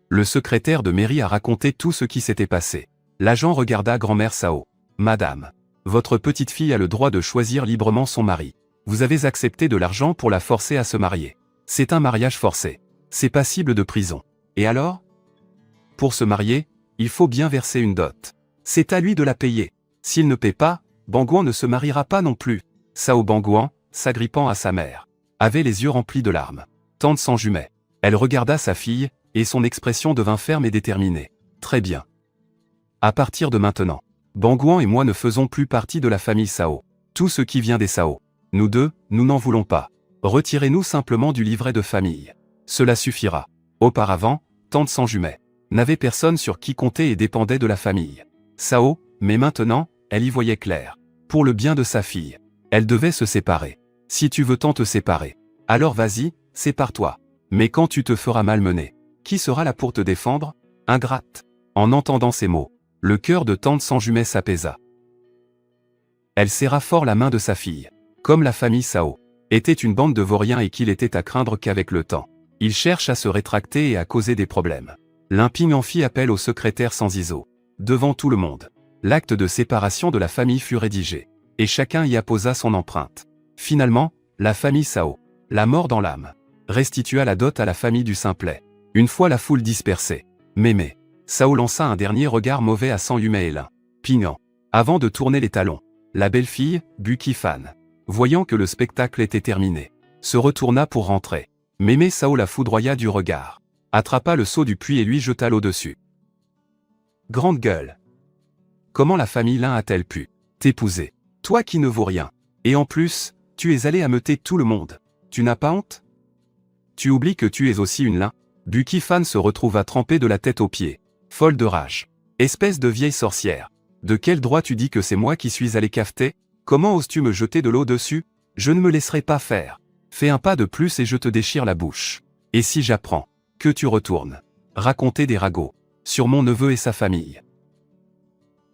Le secrétaire de mairie a raconté tout ce qui s'était passé. L'agent regarda grand-mère Sao. Madame, votre petite fille a le droit de choisir librement son mari. Vous avez accepté de l'argent pour la forcer à se marier. C'est un mariage forcé. C'est passible de prison. Et alors? Pour se marier, il faut bien verser une dot. C'est à lui de la payer. S'il ne paie pas, Banguan ne se mariera pas non plus. Sao Banguan, s'agrippant à sa mère, avait les yeux remplis de larmes. Tante s'enjumait. Elle regarda sa fille, et son expression devint ferme et déterminée. Très bien. À partir de maintenant, Banguan et moi ne faisons plus partie de la famille Sao. Tout ce qui vient des Sao. Nous deux, nous n'en voulons pas. Retirez-nous simplement du livret de famille. Cela suffira. Auparavant, tante Sanjumet n'avait personne sur qui compter et dépendait de la famille Sao, mais maintenant, elle y voyait clair. Pour le bien de sa fille, elle devait se séparer. Si tu veux tant te séparer, alors vas-y, sépare-toi. Mais quand tu te feras malmener, qui sera là pour te défendre? Ingrate. En entendant ces mots, le cœur de tante Sanjumet s'apaisa. Elle serra fort la main de sa fille. Comme la famille Sao était une bande de vauriens et qu'il était à craindre qu'avec le temps, ils cherchent à se rétracter et à causer des problèmes. Limping en fit appel au secrétaire sans ISO. Devant tout le monde, l'acte de séparation de la famille fut rédigé, et chacun y apposa son empreinte. Finalement, la famille Sao, la mort dans l'âme, restitua la dot à la famille du Simplet. Une fois la foule dispersée, Mémé Sao lança un dernier regard mauvais à Sanjumet et Limping. Avant de tourner les talons, la belle-fille, Bucky Fan, voyant que le spectacle était terminé, se retourna pour rentrer. Mémé Sao la foudroya du regard, attrapa le seau du puits et lui jeta l'eau dessus. Grande gueule! Comment la famille Lin a-t-elle pu t'épouser? Toi qui ne vaux rien. Et en plus, tu es allé ameuter tout le monde. Tu n'as pas honte? Tu oublies que tu es aussi une Lin? Bucky Fan se retrouva trempée de la tête aux pieds, folle de rage. Espèce de vieille sorcière. De quel droit tu dis que c'est moi qui suis allé cafeter? Comment oses-tu me jeter de l'eau dessus? Je ne me laisserai pas faire. Fais un pas de plus et je te déchire la bouche. Et si j'apprends que tu retournes raconter des ragots sur mon neveu et sa famille,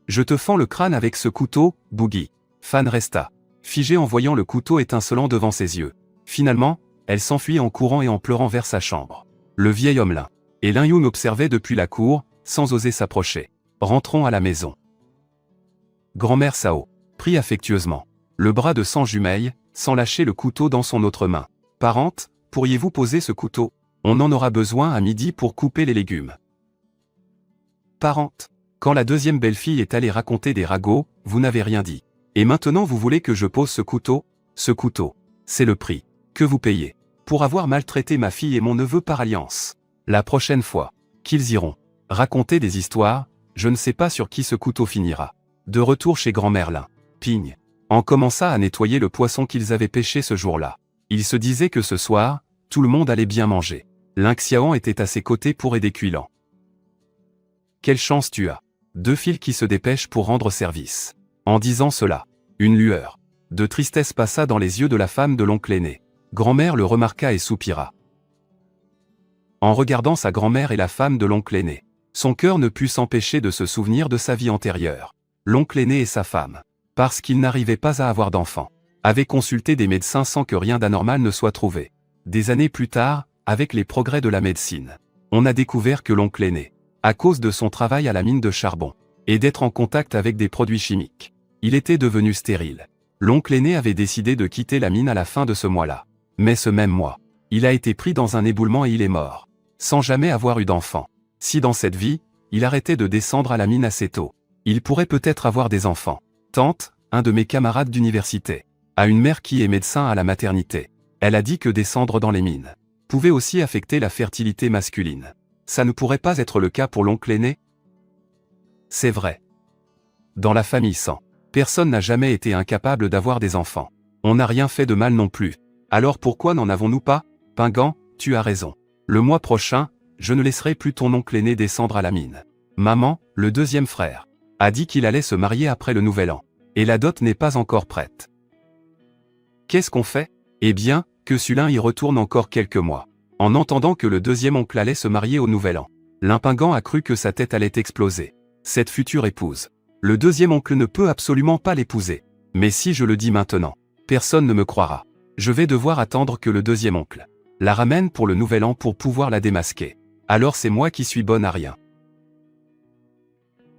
je te fends le crâne avec ce couteau. Bucky Fan resta figée en voyant le couteau étincelant devant ses yeux. Finalement, elle s'enfuit en courant et en pleurant vers sa chambre. Le vieil homme Lin et Lin Yun observaient depuis la cour, sans oser s'approcher. Rentrons à la maison. Grand-mère Sao prit affectueusement le bras de Sanjumet, sans lâcher le couteau dans son autre main. Parente, pourriez-vous poser ce couteau? On en aura besoin à midi pour couper les légumes. Parente, quand la deuxième belle-fille est allée raconter des ragots, vous n'avez rien dit. Et maintenant vous voulez que je pose ce couteau? Ce couteau, c'est le prix que vous payez pour avoir maltraité ma fille et mon neveu par alliance. La prochaine fois qu'ils iront raconter des histoires, je ne sais pas sur qui ce couteau finira. De retour chez grand-mère Limping en commença à nettoyer le poisson qu'ils avaient pêché ce jour-là. Il se disait que ce soir, tout le monde allait bien manger. Lin Xiaoan était à ses côtés pour aider Cuilan. Quelle chance tu as! Deux fils qui se dépêchent pour rendre service. En disant cela, une lueur de tristesse passa dans les yeux de la femme de l'oncle aîné. Grand-mère le remarqua et soupira. En regardant sa grand-mère et la femme de l'oncle aîné, son cœur ne put s'empêcher de se souvenir de sa vie antérieure. L'oncle aîné et sa femme, parce qu'ils n'arrivaient pas à avoir d'enfants, avaient consulté des médecins sans que rien d'anormal ne soit trouvé. Des années plus tard, avec les progrès de la médecine, on a découvert que l'oncle aîné, à cause de son travail à la mine de charbon, et d'être en contact avec des produits chimiques, il était devenu stérile. L'oncle aîné avait décidé de quitter la mine à la fin de ce mois-là. Mais ce même mois, il a été pris dans un éboulement et il est mort, sans jamais avoir eu d'enfant. Si dans cette vie, il arrêtait de descendre à la mine assez tôt, il pourrait peut-être avoir des enfants. Tante, un de mes camarades d'université, a une mère qui est médecin à la maternité. Elle a dit que descendre dans les mines pouvait aussi affecter la fertilité masculine. Ça ne pourrait pas être le cas pour l'oncle aîné? C'est vrai. Dans la famille San, personne n'a jamais été incapable d'avoir des enfants. On n'a rien fait de mal non plus. Alors pourquoi n'en avons-nous pas? Pingan, tu as raison. Le mois prochain, je ne laisserai plus ton oncle aîné descendre à la mine. Maman, le deuxième frère, a dit qu'il allait se marier après le nouvel an. Et la dot n'est pas encore prête. Qu'est-ce qu'on fait? Eh bien, que Sulin y retourne encore quelques mois. En entendant que le deuxième oncle allait se marier au nouvel an, Limpingan a cru que sa tête allait exploser. Cette future épouse. Le deuxième oncle ne peut absolument pas l'épouser. Mais si je le dis maintenant, personne ne me croira. Je vais devoir attendre que le deuxième oncle la ramène pour le nouvel an pour pouvoir la démasquer. Alors c'est moi qui suis bonne à rien.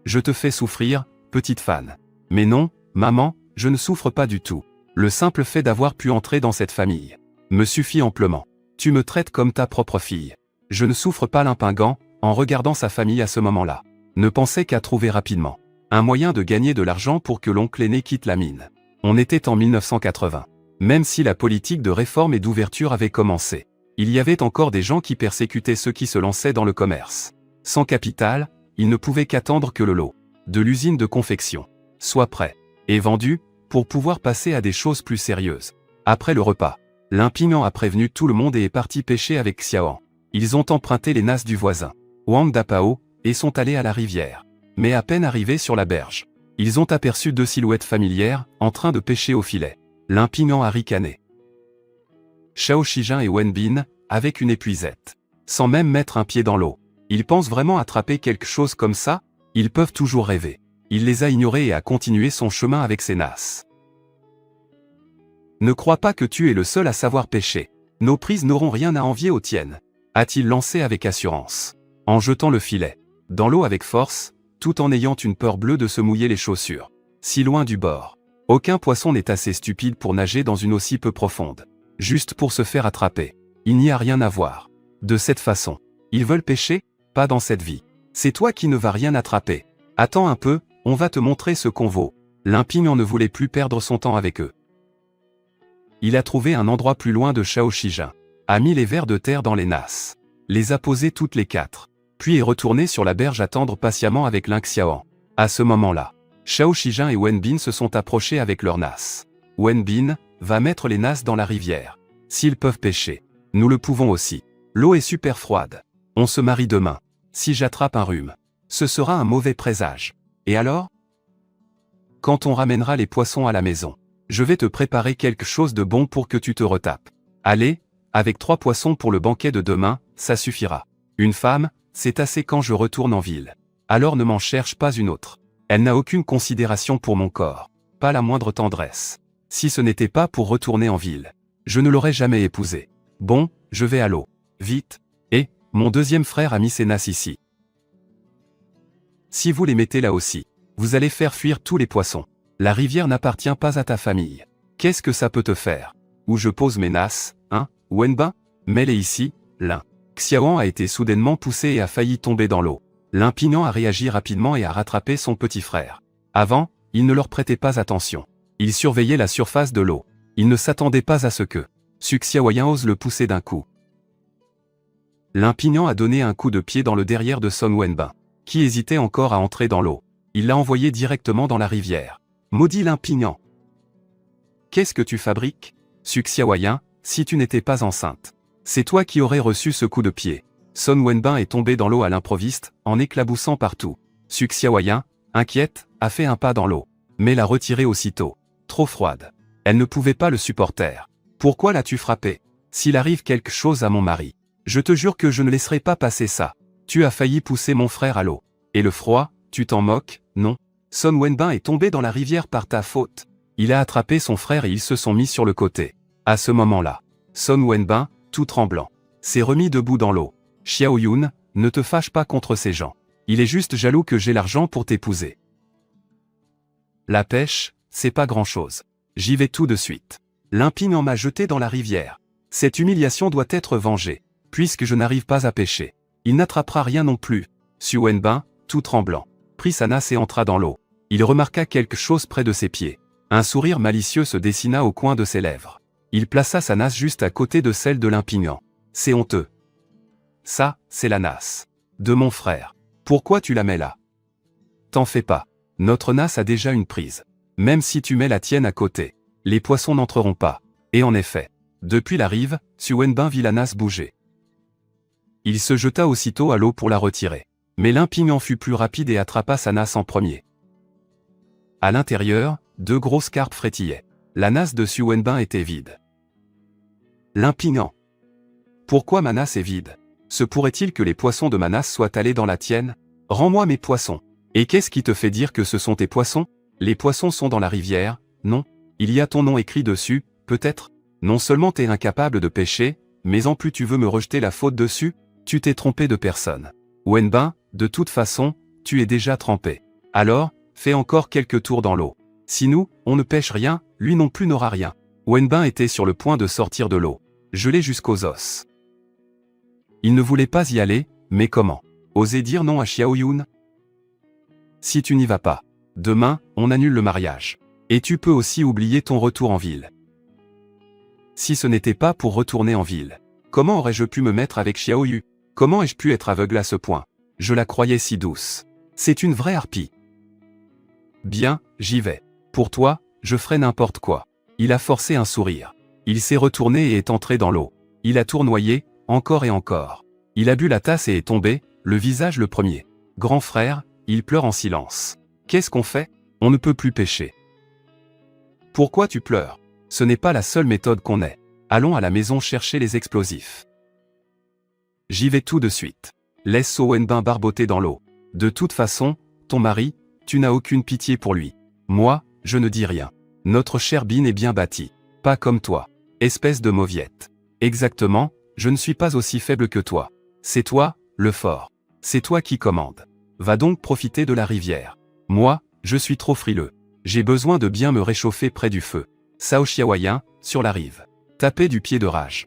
Je te fais souffrir, petite fan. Mais non, maman, je ne souffre pas du tout. Le simple fait d'avoir pu entrer dans cette famille me suffit amplement. Tu me traites comme ta propre fille. Je ne souffre pas. Limpingan, en regardant sa famille à ce moment-là, ne pensait qu'à trouver rapidement un moyen de gagner de l'argent pour que l'oncle aîné quitte la mine. On était en 1980. Même si la politique de réforme et d'ouverture avait commencé, il y avait encore des gens qui persécutaient ceux qui se lançaient dans le commerce. Sans capital, ils ne pouvaient qu'attendre que le lot de l'usine de confection soit prêt et vendu pour pouvoir passer à des choses plus sérieuses. Après le repas, Limpignan a prévenu tout le monde et est parti pêcher avec Xiaoan. Ils ont emprunté les nasses du voisin, Wang Dapao, et sont allés à la rivière. Mais à peine arrivés sur la berge, ils ont aperçu 2 silhouettes familières, en train de pêcher au filet. Limpignan a ricané. Shao Shijin et Wen Bin, avec une épuisette. Sans même mettre un pied dans l'eau. Ils pensent vraiment attraper quelque chose comme ça? Ils peuvent toujours rêver. Il les a ignorés et a continué son chemin avec ses nasses. Ne crois pas que tu es le seul à savoir pêcher. Nos prises n'auront rien à envier aux tiennes, a-t-il lancé avec assurance, en jetant le filet dans l'eau avec force, tout en ayant une peur bleue de se mouiller les chaussures. Si loin du bord. Aucun poisson n'est assez stupide pour nager dans une eau si peu profonde. Juste pour se faire attraper. Il n'y a rien à voir. De cette façon. Ils veulent pêcher? Pas dans cette vie. C'est toi qui ne vas rien attraper. Attends un peu, on va te montrer ce qu'on vaut. Limpignan ne voulait plus perdre son temps avec eux. Il a trouvé un endroit plus loin de Shao Shijin. A mis les vers de terre dans les nasses. Les a posés toutes les 4. Puis est retourné sur la berge attendre patiemment avec Ling Xiaoan. À ce moment-là, Shao Shijin et Wen Bin se sont approchés avec leurs nasses. Wen Bin va mettre les nasses dans la rivière. S'ils peuvent pêcher, nous le pouvons aussi. L'eau est super froide. On se marie demain. Si j'attrape un rhume, ce sera un mauvais présage. Et alors? Quand on ramènera les poissons à la maison, je vais te préparer quelque chose de bon pour que tu te retapes. Allez, avec 3 poissons pour le banquet de demain, ça suffira. Une femme, c'est assez quand je retourne en ville. Alors ne m'en cherche pas une autre. Elle n'a aucune considération pour mon corps. Pas la moindre tendresse. Si ce n'était pas pour retourner en ville, je ne l'aurais jamais épousée. Bon, je vais à l'eau. Vite. Et, mon deuxième frère a mis ses nasses ici. Si vous les mettez là aussi, vous allez faire fuir tous les poissons. La rivière n'appartient pas à ta famille. Qu'est-ce que ça peut te faire? Où je pose mes nasses, hein, Wenbin? Mets-les ici, Ling Xiaoan a été soudainement poussé et a failli tomber dans l'eau. Limpignan a réagi rapidement et a rattrapé son petit frère. Avant, il ne leur prêtait pas attention. Il surveillait la surface de l'eau. Il ne s'attendait pas à ce que Xiaoyan ose le pousser d'un coup. Limpignan a donné un coup de pied dans le derrière de Son Wenbin, qui hésitait encore à entrer dans l'eau. Il l'a envoyé directement dans la rivière. Maudit Limpignan! Qu'est-ce que tu fabriques? Xiaoyan, si tu n'étais pas enceinte. C'est toi qui aurais reçu ce coup de pied. Son Wenbin est tombé dans l'eau à l'improviste, en éclaboussant partout. Xiaoyan, inquiète, a fait un pas dans l'eau, mais l'a retirée aussitôt. Trop froide. Elle ne pouvait pas le supporter. Pourquoi l'as-tu frappé? S'il arrive quelque chose à mon mari, je te jure que je ne laisserai pas passer ça. Tu as failli pousser mon frère à l'eau. Et le froid, tu t'en moques, non? Son Wenbin est tombé dans la rivière par ta faute. Il a attrapé son frère et ils se sont mis sur le côté. À ce moment-là, Son Wenbin, tout tremblant, s'est remis debout dans l'eau. Xiaoyun, ne te fâche pas contre ces gens. Il est juste jaloux que j'ai l'argent pour t'épouser. La pêche, c'est pas grand-chose. J'y vais tout de suite. Limpignan m'a jeté dans la rivière. Cette humiliation doit être vengée, puisque je n'arrive pas à pêcher. Il n'attrapera rien non plus. Su Wenbin, tout tremblant, prit sa nasse et entra dans l'eau. Il remarqua quelque chose près de ses pieds. Un sourire malicieux se dessina au coin de ses lèvres. Il plaça sa nasse juste à côté de celle de Limpignan. C'est honteux. Ça, c'est la nasse de mon frère. Pourquoi tu la mets là? T'en fais pas. Notre nasse a déjà une prise. Même si tu mets la tienne à côté, les poissons n'entreront pas. Et en effet, depuis la rive, Su Wenbin vit la nasse bouger. Il se jeta aussitôt à l'eau pour la retirer. Mais Limpignan fut plus rapide et attrapa sa nasse en premier. À l'intérieur, 2 grosses carpes frétillaient. La nasse de Su Wenbin était vide. Limpignan. Pourquoi ma nasse est vide? Se pourrait-il que les poissons de ma nasse soient allés dans la tienne? Rends-moi mes poissons. Et qu'est-ce qui te fait dire que ce sont tes poissons? Les poissons sont dans la rivière, non? Il y a ton nom écrit dessus, peut-être? Non seulement t'es incapable de pêcher, mais en plus tu veux me rejeter la faute dessus? Tu t'es trompé de personne. Wenbin, de toute façon, tu es déjà trempé. Alors, fais encore quelques tours dans l'eau. Si nous, on ne pêche rien, lui non plus n'aura rien. Wenbin était sur le point de sortir de l'eau, gelé jusqu'aux os. Il ne voulait pas y aller, mais comment? Oser dire non à Xiaoyun? Si tu n'y vas pas, demain, on annule le mariage. Et tu peux aussi oublier ton retour en ville. Si ce n'était pas pour retourner en ville, comment aurais-je pu me mettre avec Xiaoyu? Comment ai-je pu être aveugle à ce point? Je la croyais si douce. C'est une vraie harpie. Bien, j'y vais. Pour toi, je ferai n'importe quoi. Il a forcé un sourire. Il s'est retourné et est entré dans l'eau. Il a tournoyé, encore et encore. Il a bu la tasse et est tombé, le visage le premier. Grand frère, il pleure en silence. Qu'est-ce qu'on fait? On ne peut plus pêcher. Pourquoi tu pleures? Ce n'est pas la seule méthode qu'on ait. Allons à la maison chercher les explosifs. J'y vais tout de suite. Laisse So Wenbin barboter dans l'eau. De toute façon, ton mari, tu n'as aucune pitié pour lui. Moi, je ne dis rien. Notre cher Bin est bien bâti. Pas comme toi. Espèce de mauviette. Exactement, je ne suis pas aussi faible que toi. C'est toi, le fort. C'est toi qui commandes. Va donc profiter de la rivière. Moi, je suis trop frileux. J'ai besoin de bien me réchauffer près du feu. Sao Xiaoyan, sur la rive. Tapait du pied de rage.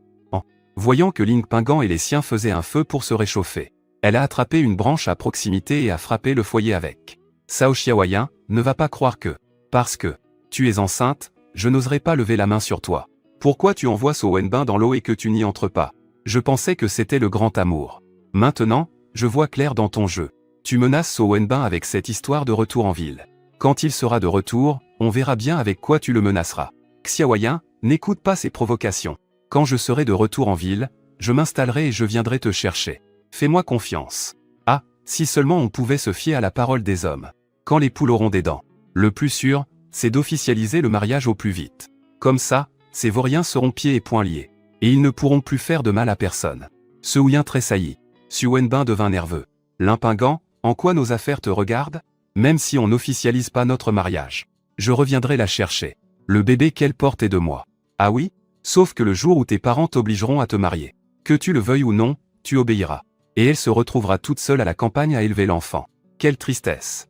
Voyant que Ling Pingan et les siens faisaient un feu pour se réchauffer, elle a attrapé une branche à proximité et a frappé le foyer avec. Sao Xiaoyan, ne va pas croire que, parce que tu es enceinte, je n'oserais pas lever la main sur toi. Pourquoi tu envoies So Wenbin dans l'eau et que tu n'y entres pas? Je pensais que c'était le grand amour. Maintenant, je vois clair dans ton jeu. Tu menaces So Wenbin avec cette histoire de retour en ville. Quand il sera de retour, on verra bien avec quoi tu le menaceras. Xiaoyan, n'écoute pas ces provocations. Quand je serai de retour en ville, je m'installerai et je viendrai te chercher. Fais-moi confiance. Ah, si seulement on pouvait se fier à la parole des hommes. Quand les poules auront des dents. Le plus sûr, c'est d'officialiser le mariage au plus vite. Comme ça, ces vauriens seront pieds et poings liés. Et ils ne pourront plus faire de mal à personne. Ce Houyen tressaillit. Su Wenbin devint nerveux. Limpingant, en quoi nos affaires te regardent? Même si on n'officialise pas notre mariage. Je reviendrai la chercher. Le bébé qu'elle porte est de moi. Ah oui? Sauf que le jour où tes parents t'obligeront à te marier. Que tu le veuilles ou non, tu obéiras. Et elle se retrouvera toute seule à la campagne à élever l'enfant. Quelle tristesse.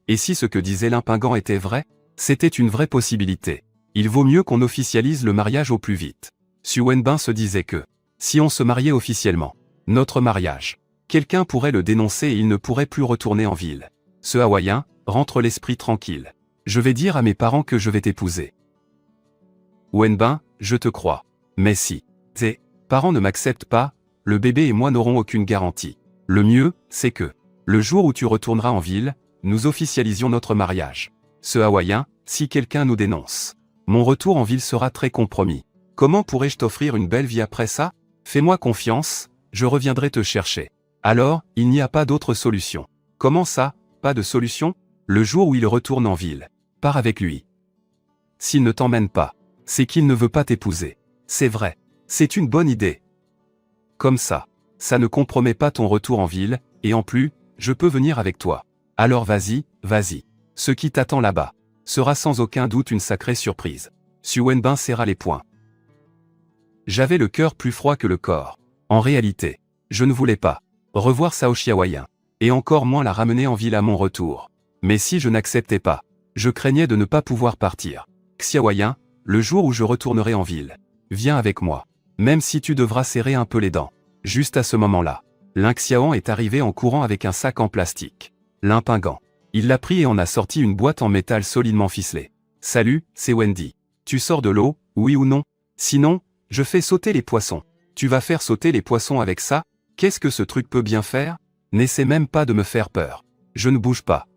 Et si ce que disait Limpingant était vrai? C'était une vraie possibilité. Il vaut mieux qu'on officialise le mariage au plus vite. Su Wenbin se disait que, si on se mariait officiellement, notre mariage, quelqu'un pourrait le dénoncer et il ne pourrait plus retourner en ville. Ce Hawaïen, rentre l'esprit tranquille. Je vais dire à mes parents que je vais t'épouser. Wenbin, je te crois. Mais si tes parents ne m'acceptent pas, le bébé et moi n'aurons aucune garantie. Le mieux, c'est que, le jour où tu retourneras en ville, nous officialisions notre mariage. Ce Hawaïen, si quelqu'un nous dénonce, mon retour en ville sera très compromis. Comment pourrais-je t'offrir une belle vie après ça? Fais-moi confiance, je reviendrai te chercher. Alors, il n'y a pas d'autre solution. Comment ça, pas de solution? Le jour où il retourne en ville, pars avec lui. S'il ne t'emmène pas, c'est qu'il ne veut pas t'épouser. C'est vrai. C'est une bonne idée. Comme ça ne compromet pas ton retour en ville, et en plus, je peux venir avec toi. Alors vas-y, vas-y. Ce qui t'attend là-bas sera sans aucun doute une sacrée surprise. Su Wenbin serra les poings. J'avais le cœur plus froid que le corps. En réalité, je ne voulais pas revoir Sao Xiaoyan, et encore moins la ramener en ville à mon retour. Mais si je n'acceptais pas, je craignais de ne pas pouvoir partir. Xiaoyan, le jour où je retournerai en ville, viens avec moi. Même si tu devras serrer un peu les dents. Juste à ce moment-là, Ling Xiaoyan est arrivé en courant avec un sac en plastique. Limpingant. Il l'a pris et en a sorti une boîte en métal solidement ficelée. Salut, c'est Wendy. Tu sors de l'eau, oui ou non? Sinon, je fais sauter les poissons. Tu vas faire sauter les poissons avec ça? Qu'est-ce que ce truc peut bien faire? N'essaie même pas de me faire peur. Je ne bouge pas.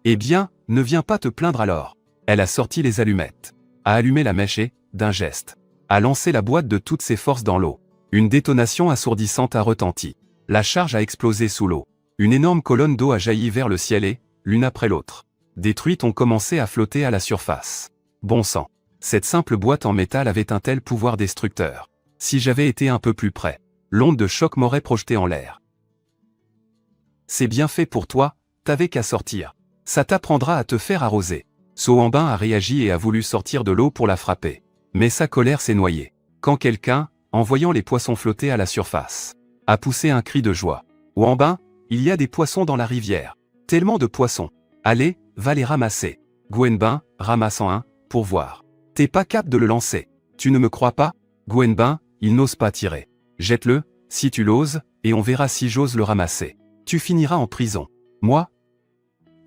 Eh bien, ne viens pas te plaindre alors. Elle a sorti les allumettes, a allumé la mèche et, d'un geste, a lancé la boîte de toutes ses forces dans l'eau. Une détonation assourdissante a retenti. La charge a explosé sous l'eau. Une énorme colonne d'eau a jailli vers le ciel et, l'une après l'autre, des truites ont commencé à flotter à la surface. Bon sang. Cette simple boîte en métal avait un tel pouvoir destructeur. Si j'avais été un peu plus près, l'onde de choc m'aurait projeté en l'air. C'est bien fait pour toi, t'avais qu'à sortir. Ça t'apprendra à te faire arroser. So Wenbin a réagi et a voulu sortir de l'eau pour la frapper. Mais sa colère s'est noyée. Quand quelqu'un, en voyant les poissons flotter à la surface, a poussé un cri de joie. Wenbin, il y a des poissons dans la rivière. Tellement de poissons. Allez, va les ramasser. Wenbin, ramassant un, pour voir. T'es pas capable de le lancer. Tu ne me crois pas? Wenbin, il n'ose pas tirer. Jette-le, si tu l'oses, et on verra si j'ose le ramasser. Tu finiras en prison. Moi?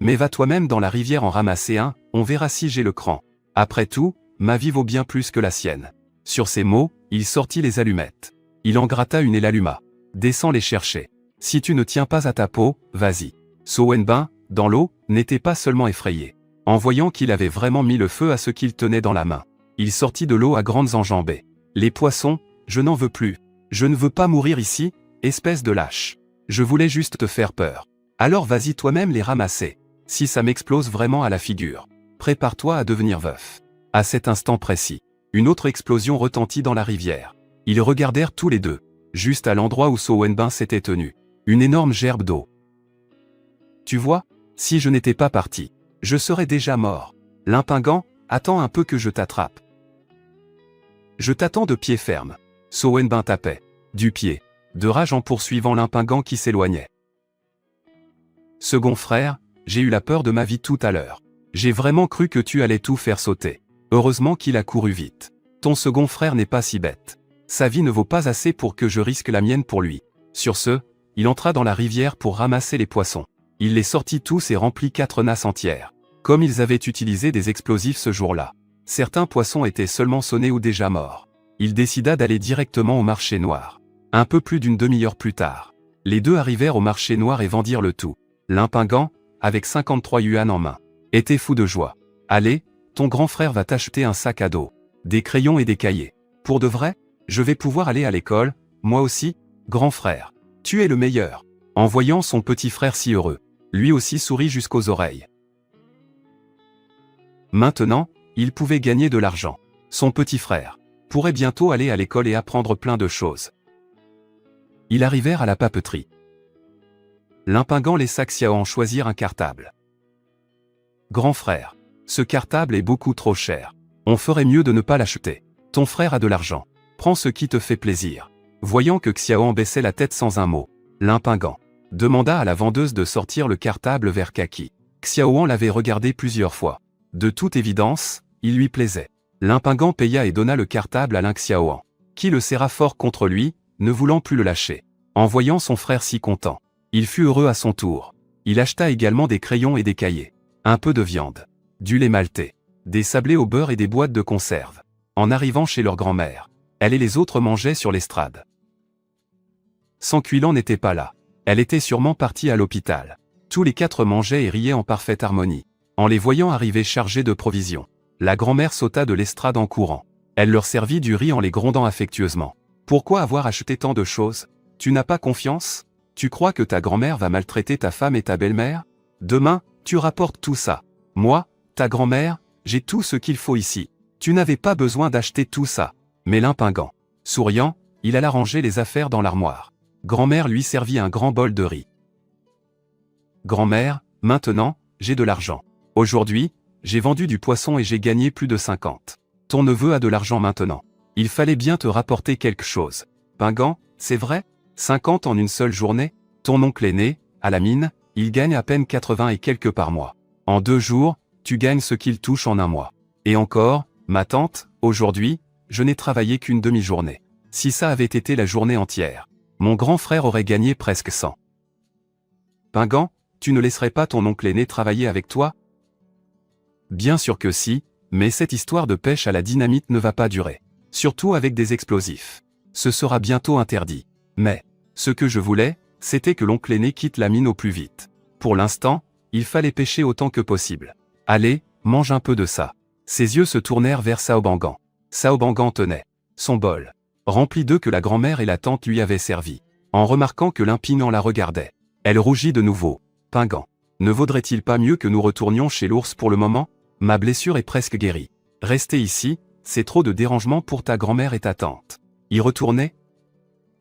Mais va toi-même dans la rivière en ramasser un, on verra si j'ai le cran. Après tout, ma vie vaut bien plus que la sienne. Sur ces mots, il sortit les allumettes. Il en gratta une et l'alluma. Descends les chercher. Si tu ne tiens pas à ta peau, vas-y. So Wenbin, dans l'eau, n'était pas seulement effrayé. En voyant qu'il avait vraiment mis le feu à ce qu'il tenait dans la main. Il sortit de l'eau à grandes enjambées. Les poissons, je n'en veux plus. Je ne veux pas mourir ici, espèce de lâche. Je voulais juste te faire peur. Alors vas-y toi-même les ramasser. Si ça m'explose vraiment à la figure. Prépare-toi à devenir veuf. À cet instant précis, une autre explosion retentit dans la rivière. Ils regardèrent tous les deux, juste à l'endroit où So Wenbin s'était tenu. Une énorme gerbe d'eau. Tu vois, si je n'étais pas parti, je serais déjà mort. Limpingant, attends un peu que je t'attrape. Je t'attends de pied ferme. So Wenbin tapait, du pied, de rage en poursuivant Limpingant qui s'éloignait. Second frère, j'ai eu la peur de ma vie tout à l'heure. J'ai vraiment cru que tu allais tout faire sauter. Heureusement qu'il a couru vite. Ton second frère n'est pas si bête. Sa vie ne vaut pas assez pour que je risque la mienne pour lui. Sur ce, il entra dans la rivière pour ramasser les poissons. Il les sortit tous et remplit 4 nasses entières. Comme ils avaient utilisé des explosifs ce jour-là, certains poissons étaient seulement sonnés ou déjà morts. Il décida d'aller directement au marché noir. Un peu plus d'une demi-heure plus tard, les deux arrivèrent au marché noir et vendirent le tout. Limpingant, avec 53 yuan en main, était fou de joie. Allez, ton grand frère va t'acheter un sac à dos, des crayons et des cahiers. Pour de vrai, je vais pouvoir aller à l'école, moi aussi, grand frère. Tu es le meilleur. En voyant son petit frère si heureux, lui aussi sourit jusqu'aux oreilles. Maintenant, il pouvait gagner de l'argent. Son petit frère pourrait bientôt aller à l'école et apprendre plein de choses. Ils arrivèrent à la papeterie. Limpingant laissa Xiaoan choisir un cartable. Grand frère, ce cartable est beaucoup trop cher. On ferait mieux de ne pas l'acheter. Ton frère a de l'argent. Prends ce qui te fait plaisir. Voyant que Xiaoan baissait la tête sans un mot, Limpingant demanda à la vendeuse de sortir le cartable vert kaki. Xiaoan l'avait regardé plusieurs fois. De toute évidence, il lui plaisait. Limpingant paya et donna le cartable à Lin Xiaoan, qui le serra fort contre lui, ne voulant plus le lâcher. En voyant son frère si content, il fut heureux à son tour. Il acheta également des crayons et des cahiers, un peu de viande, du lait maltais, des sablés au beurre et des boîtes de conserve. En arrivant chez leur grand-mère, elle et les autres mangeaient sur l'estrade. S'encuilant n'était pas là. Elle était sûrement partie à l'hôpital. Tous les 4 mangeaient et riaient en parfaite harmonie. En les voyant arriver chargés de provisions, la grand-mère sauta de l'estrade en courant. Elle leur servit du riz en les grondant affectueusement. Pourquoi avoir acheté tant de choses? Tu n'as pas confiance? Tu crois que ta grand-mère va maltraiter ta femme et ta belle-mère? Demain, tu rapportes tout ça. Moi, ta grand-mère, j'ai tout ce qu'il faut ici. Tu n'avais pas besoin d'acheter tout ça. Mais Limpingant, souriant, il alla ranger les affaires dans l'armoire. Grand-mère lui servit un grand bol de riz. Grand-mère, maintenant, j'ai de l'argent. Aujourd'hui, j'ai vendu du poisson et j'ai gagné plus de 50. Ton neveu a de l'argent maintenant. Il fallait bien te rapporter quelque chose. Pingant, c'est vrai? 50 en une seule journée? Ton oncle aîné, à la mine, il gagne à peine 80 et quelques par mois. En 2 jours, tu gagnes ce qu'il touche en un mois. Et encore, ma tante, aujourd'hui, je n'ai travaillé qu'une demi-journée. Si ça avait été la journée entière, mon grand frère aurait gagné presque 100. Pingant, tu ne laisserais pas ton oncle aîné travailler avec toi? Bien sûr que si, mais cette histoire de pêche à la dynamite ne va pas durer. Surtout avec des explosifs. Ce sera bientôt interdit. Mais, ce que je voulais, c'était que l'oncle aîné quitte la mine au plus vite. Pour l'instant, il fallait pêcher autant que possible. Allez, mange un peu de ça. Ses yeux se tournèrent vers Sao Bangan. Sao Bangan tenait son bol, rempli d'œufs que la grand-mère et la tante lui avaient servi. En remarquant que Limpingant la regardait, elle rougit de nouveau. Pingant, ne vaudrait-il pas mieux que nous retournions chez l'ours pour le moment? Ma blessure est presque guérie. Rester ici, c'est trop de dérangement pour ta grand-mère et ta tante. Y retourner?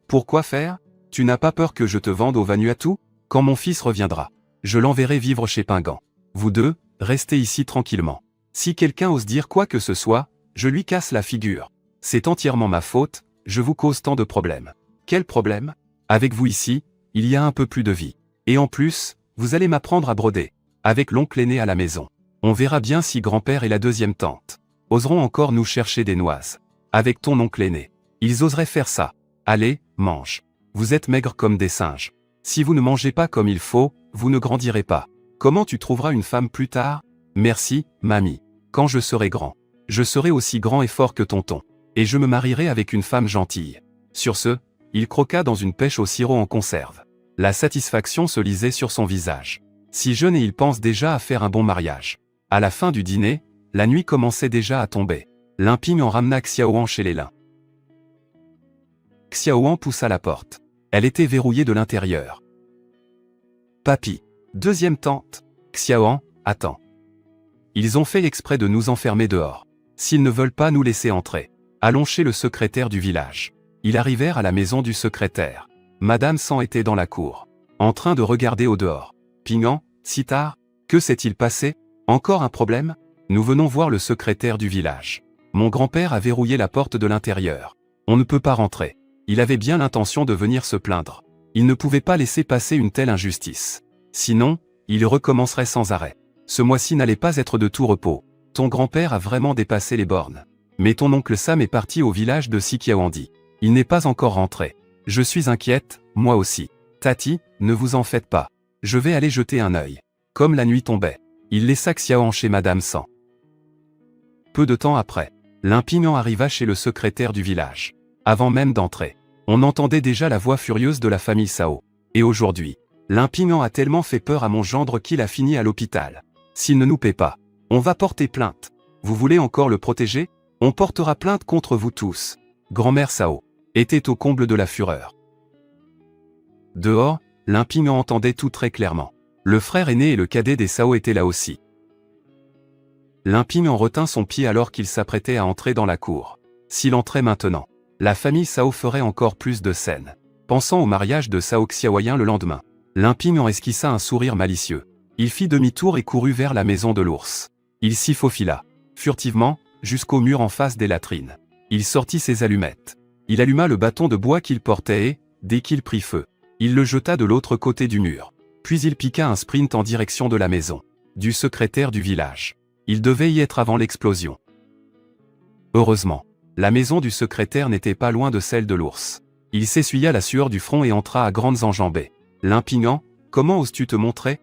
Pourquoi faire? Tu n'as pas peur que je te vende au Vanuatu? Quand mon fils reviendra, je l'enverrai vivre chez Pingant. Vous deux, restez ici tranquillement. Si quelqu'un ose dire quoi que ce soit, je lui casse la figure. C'est entièrement ma faute, je vous cause tant de problèmes. Quel problème? Avec vous ici, il y a un peu plus de vie. Et en plus, vous allez m'apprendre à broder. Avec l'oncle aîné à la maison. On verra bien si grand-père et la deuxième tante oseront encore nous chercher des noises. Avec ton oncle aîné, ils oseraient faire ça. Allez, mange. Vous êtes maigres comme des singes. Si vous ne mangez pas comme il faut, vous ne grandirez pas. Comment tu trouveras une femme plus tard? Merci, mamie. Quand je serai grand, je serai aussi grand et fort que tonton. Et je me marierai avec une femme gentille. Sur ce, il croqua dans une pêche au sirop en conserve. La satisfaction se lisait sur son visage. Si jeune et il pense déjà à faire un bon mariage. À la fin du dîner, la nuit commençait déjà à tomber. Limping en ramena Xiaoan chez les lins. Xiaoan poussa la porte. Elle était verrouillée de l'intérieur. Papy. Deuxième tante. Xiaoan, attends. Ils ont fait exprès de nous enfermer dehors. S'ils ne veulent pas nous laisser entrer, allons chez le secrétaire du village. Ils arrivèrent à la maison du secrétaire. Madame San était dans la cour, en train de regarder au dehors. Ping-an, si tard, que s'est-il passé? Encore un problème? Nous venons voir le secrétaire du village. Mon grand-père a verrouillé la porte de l'intérieur. On ne peut pas rentrer. Il avait bien l'intention de venir se plaindre. Il ne pouvait pas laisser passer une telle injustice. Sinon, il recommencerait sans arrêt. Ce mois-ci n'allait pas être de tout repos. Ton grand-père a vraiment dépassé les bornes. Mais ton oncle Sam est parti au village de Sikiawandi. Il n'est pas encore rentré. Je suis inquiète, moi aussi. Tati, ne vous en faites pas. Je vais aller jeter un œil. Comme la nuit tombait, il laissa Xiaoan chez Madame San. Peu de temps après, Limping arriva chez le secrétaire du village. Avant même d'entrer, on entendait déjà la voix furieuse de la famille Sao. Et aujourd'hui, Limping a tellement fait peur à mon gendre qu'il a fini à l'hôpital. S'il ne nous paie pas, on va porter plainte. Vous voulez encore le protéger? On portera plainte contre vous tous. Grand-mère Sao était au comble de la fureur. Dehors, Limping entendait tout très clairement. Le frère aîné et le cadet des Sao étaient là aussi. Limping retint son pied alors qu'il s'apprêtait à entrer dans la cour. S'il entrait maintenant, la famille Sao ferait encore plus de scènes. Pensant au mariage de Sao Xiaoyan le lendemain, Limping esquissa un sourire malicieux. Il fit demi-tour et courut vers la maison de l'ours. Il s'y faufila, furtivement, jusqu'au mur en face des latrines. Il sortit ses allumettes. Il alluma le bâton de bois qu'il portait et, dès qu'il prit feu, il le jeta de l'autre côté du mur. Puis il piqua un sprint en direction de la maison du secrétaire du village. Il devait y être avant l'explosion. Heureusement, la maison du secrétaire n'était pas loin de celle de l'ours. Il s'essuya la sueur du front et entra à grandes enjambées. Limping, comment oses-tu te montrer?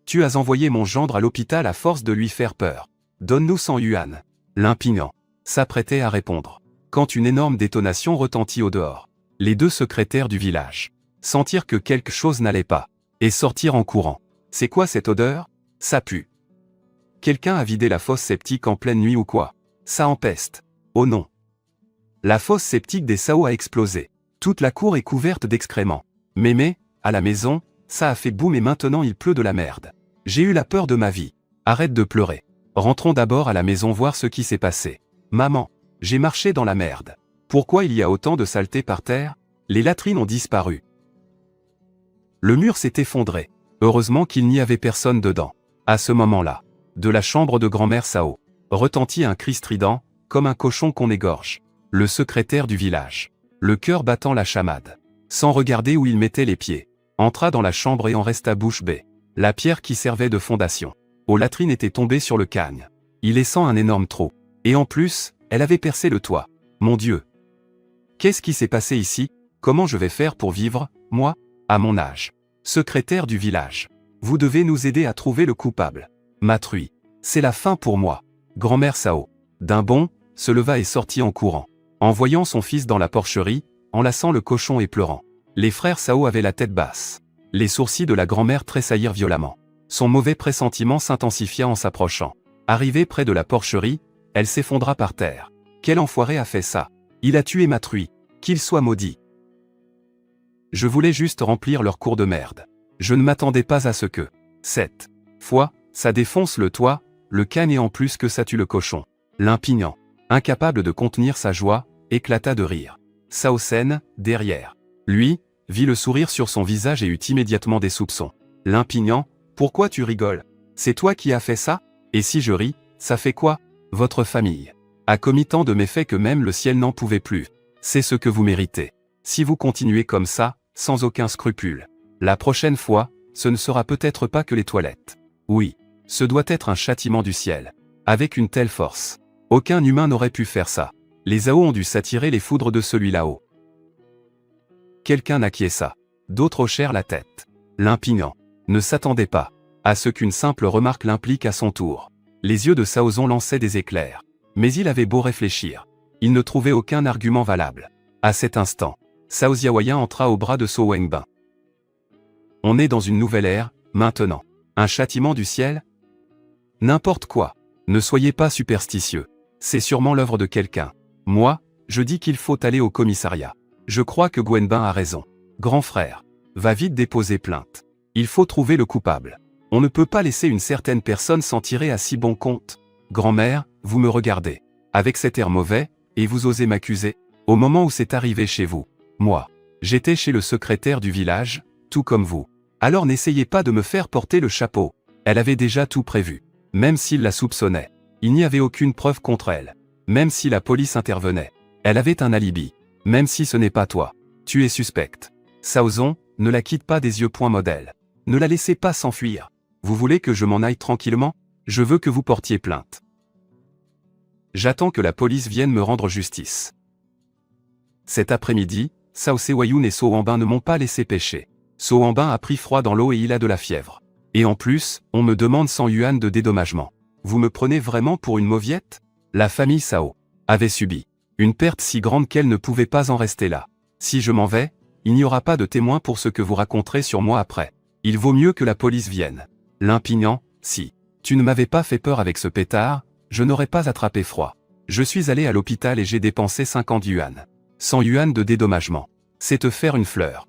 Tu as envoyé mon gendre à l'hôpital à force de lui faire peur. Donne-nous 100 yuan. Limping s'apprêtait à répondre, quand une énorme détonation retentit au dehors. Les deux secrétaires du village sentirent que quelque chose n'allait pas, et sortirent en courant. C'est quoi cette odeur? Ça pue. Quelqu'un a vidé la fosse septique en pleine nuit ou quoi? Ça empeste. Oh non. La fosse septique des Sao a explosé. Toute la cour est couverte d'excréments. Mémé, à la maison, ça a fait boum et maintenant il pleut de la merde. J'ai eu la peur de ma vie. Arrête de pleurer. Rentrons d'abord à la maison voir ce qui s'est passé. Maman, j'ai marché dans la merde. Pourquoi il y a autant de saleté par terre? Les latrines ont disparu. Le mur s'est effondré. Heureusement qu'il n'y avait personne dedans. À ce moment-là, de la chambre de grand-mère Sao, retentit un cri strident, comme un cochon qu'on égorge. Le secrétaire du village, le cœur battant la chamade, sans regarder où il mettait les pieds, entra dans la chambre et en resta bouche bée. La pierre qui servait de fondation aux latrines était tombée sur le cagne, y laissant un énorme trou. Et en plus, elle avait percé le toit. Mon Dieu! Qu'est-ce qui s'est passé ici? Comment je vais faire pour vivre, moi, à mon âge? Secrétaire du village, vous devez nous aider à trouver le coupable. Matrui, c'est la fin pour moi. Grand-mère Sao, d'un bond, se leva et sortit en courant. En voyant son fils dans la porcherie, enlaçant le cochon et pleurant. Les frères Sao avaient la tête basse. Les sourcils de la grand-mère tressaillirent violemment. Son mauvais pressentiment s'intensifia en s'approchant. Arrivée près de la porcherie, elle s'effondra par terre. Quel enfoiré a fait ça? Il a tué Matrui. Qu'il soit maudit. Je voulais juste remplir leur cour de merde. Je ne m'attendais pas à ce que, cette fois, ça défonce le toit, le cagne et en plus que ça tue le cochon. Limping, incapable de contenir sa joie, éclata de rire. Sao Sen, derrière lui, vit le sourire sur son visage et eut immédiatement des soupçons. Limping, pourquoi tu rigoles? C'est toi qui as fait ça? Et si je ris, ça fait quoi? Votre famille a commis tant de méfaits que même le ciel n'en pouvait plus. C'est ce que vous méritez. Si vous continuez comme ça, sans aucun scrupule, la prochaine fois, ce ne sera peut-être pas que les toilettes. Oui, ce doit être un châtiment du ciel. Avec une telle force, aucun humain n'aurait pu faire ça. Les Ao ont dû s'attirer les foudres de celui là-haut. Quelqu'un acquiesça. D'autres hochèrent la tête. Limping ne s'attendait pas à ce qu'une simple remarque l'implique à son tour. Les yeux de Saozon lançaient des éclairs. Mais il avait beau réfléchir, il ne trouvait aucun argument valable. À cet instant, Sao Xiaoyan entra au bras de So Wengbin. On est dans une nouvelle ère, maintenant. Un châtiment du ciel? N'importe quoi. Ne soyez pas superstitieux. C'est sûrement l'œuvre de quelqu'un. Moi, je dis qu'il faut aller au commissariat. Je crois que Gwenbin a raison. Grand frère, va vite déposer plainte. Il faut trouver le coupable. On ne peut pas laisser une certaine personne s'en tirer à si bon compte. Grand-mère, vous me regardez. Avec cet air mauvais, et vous osez m'accuser? Au moment où c'est arrivé chez vous. Moi, j'étais chez le secrétaire du village, tout comme vous. Alors n'essayez pas de me faire porter le chapeau. Elle avait déjà tout prévu. Même s'il la soupçonnait. Il n'y avait aucune preuve contre elle. Même si la police intervenait. Elle avait un alibi. Même si ce n'est pas toi. Tu es suspecte. Saozon, ne la quitte pas des yeux point modèle. Ne la laissez pas s'enfuir. Vous voulez que je m'en aille tranquillement? Je veux que vous portiez plainte. J'attends que la police vienne me rendre justice. Cet après-midi, Sao Sewayun et So Wanbin ne m'ont pas laissé pêcher. So Wanbin a pris froid dans l'eau et il a de la fièvre. Et en plus, on me demande 100 yuan de dédommagement. Vous me prenez vraiment pour une mauviette? La famille Sao avait subi une perte si grande qu'elle ne pouvait pas en rester là. Si je m'en vais, il n'y aura pas de témoin pour ce que vous raconterez sur moi après. Il vaut mieux que la police vienne. L'impignant, si tu ne m'avais pas fait peur avec ce pétard, je n'aurais pas attrapé froid. Je suis allé à l'hôpital et j'ai dépensé 50 yuan. 100 yuan de dédommagement. C'est te faire une fleur.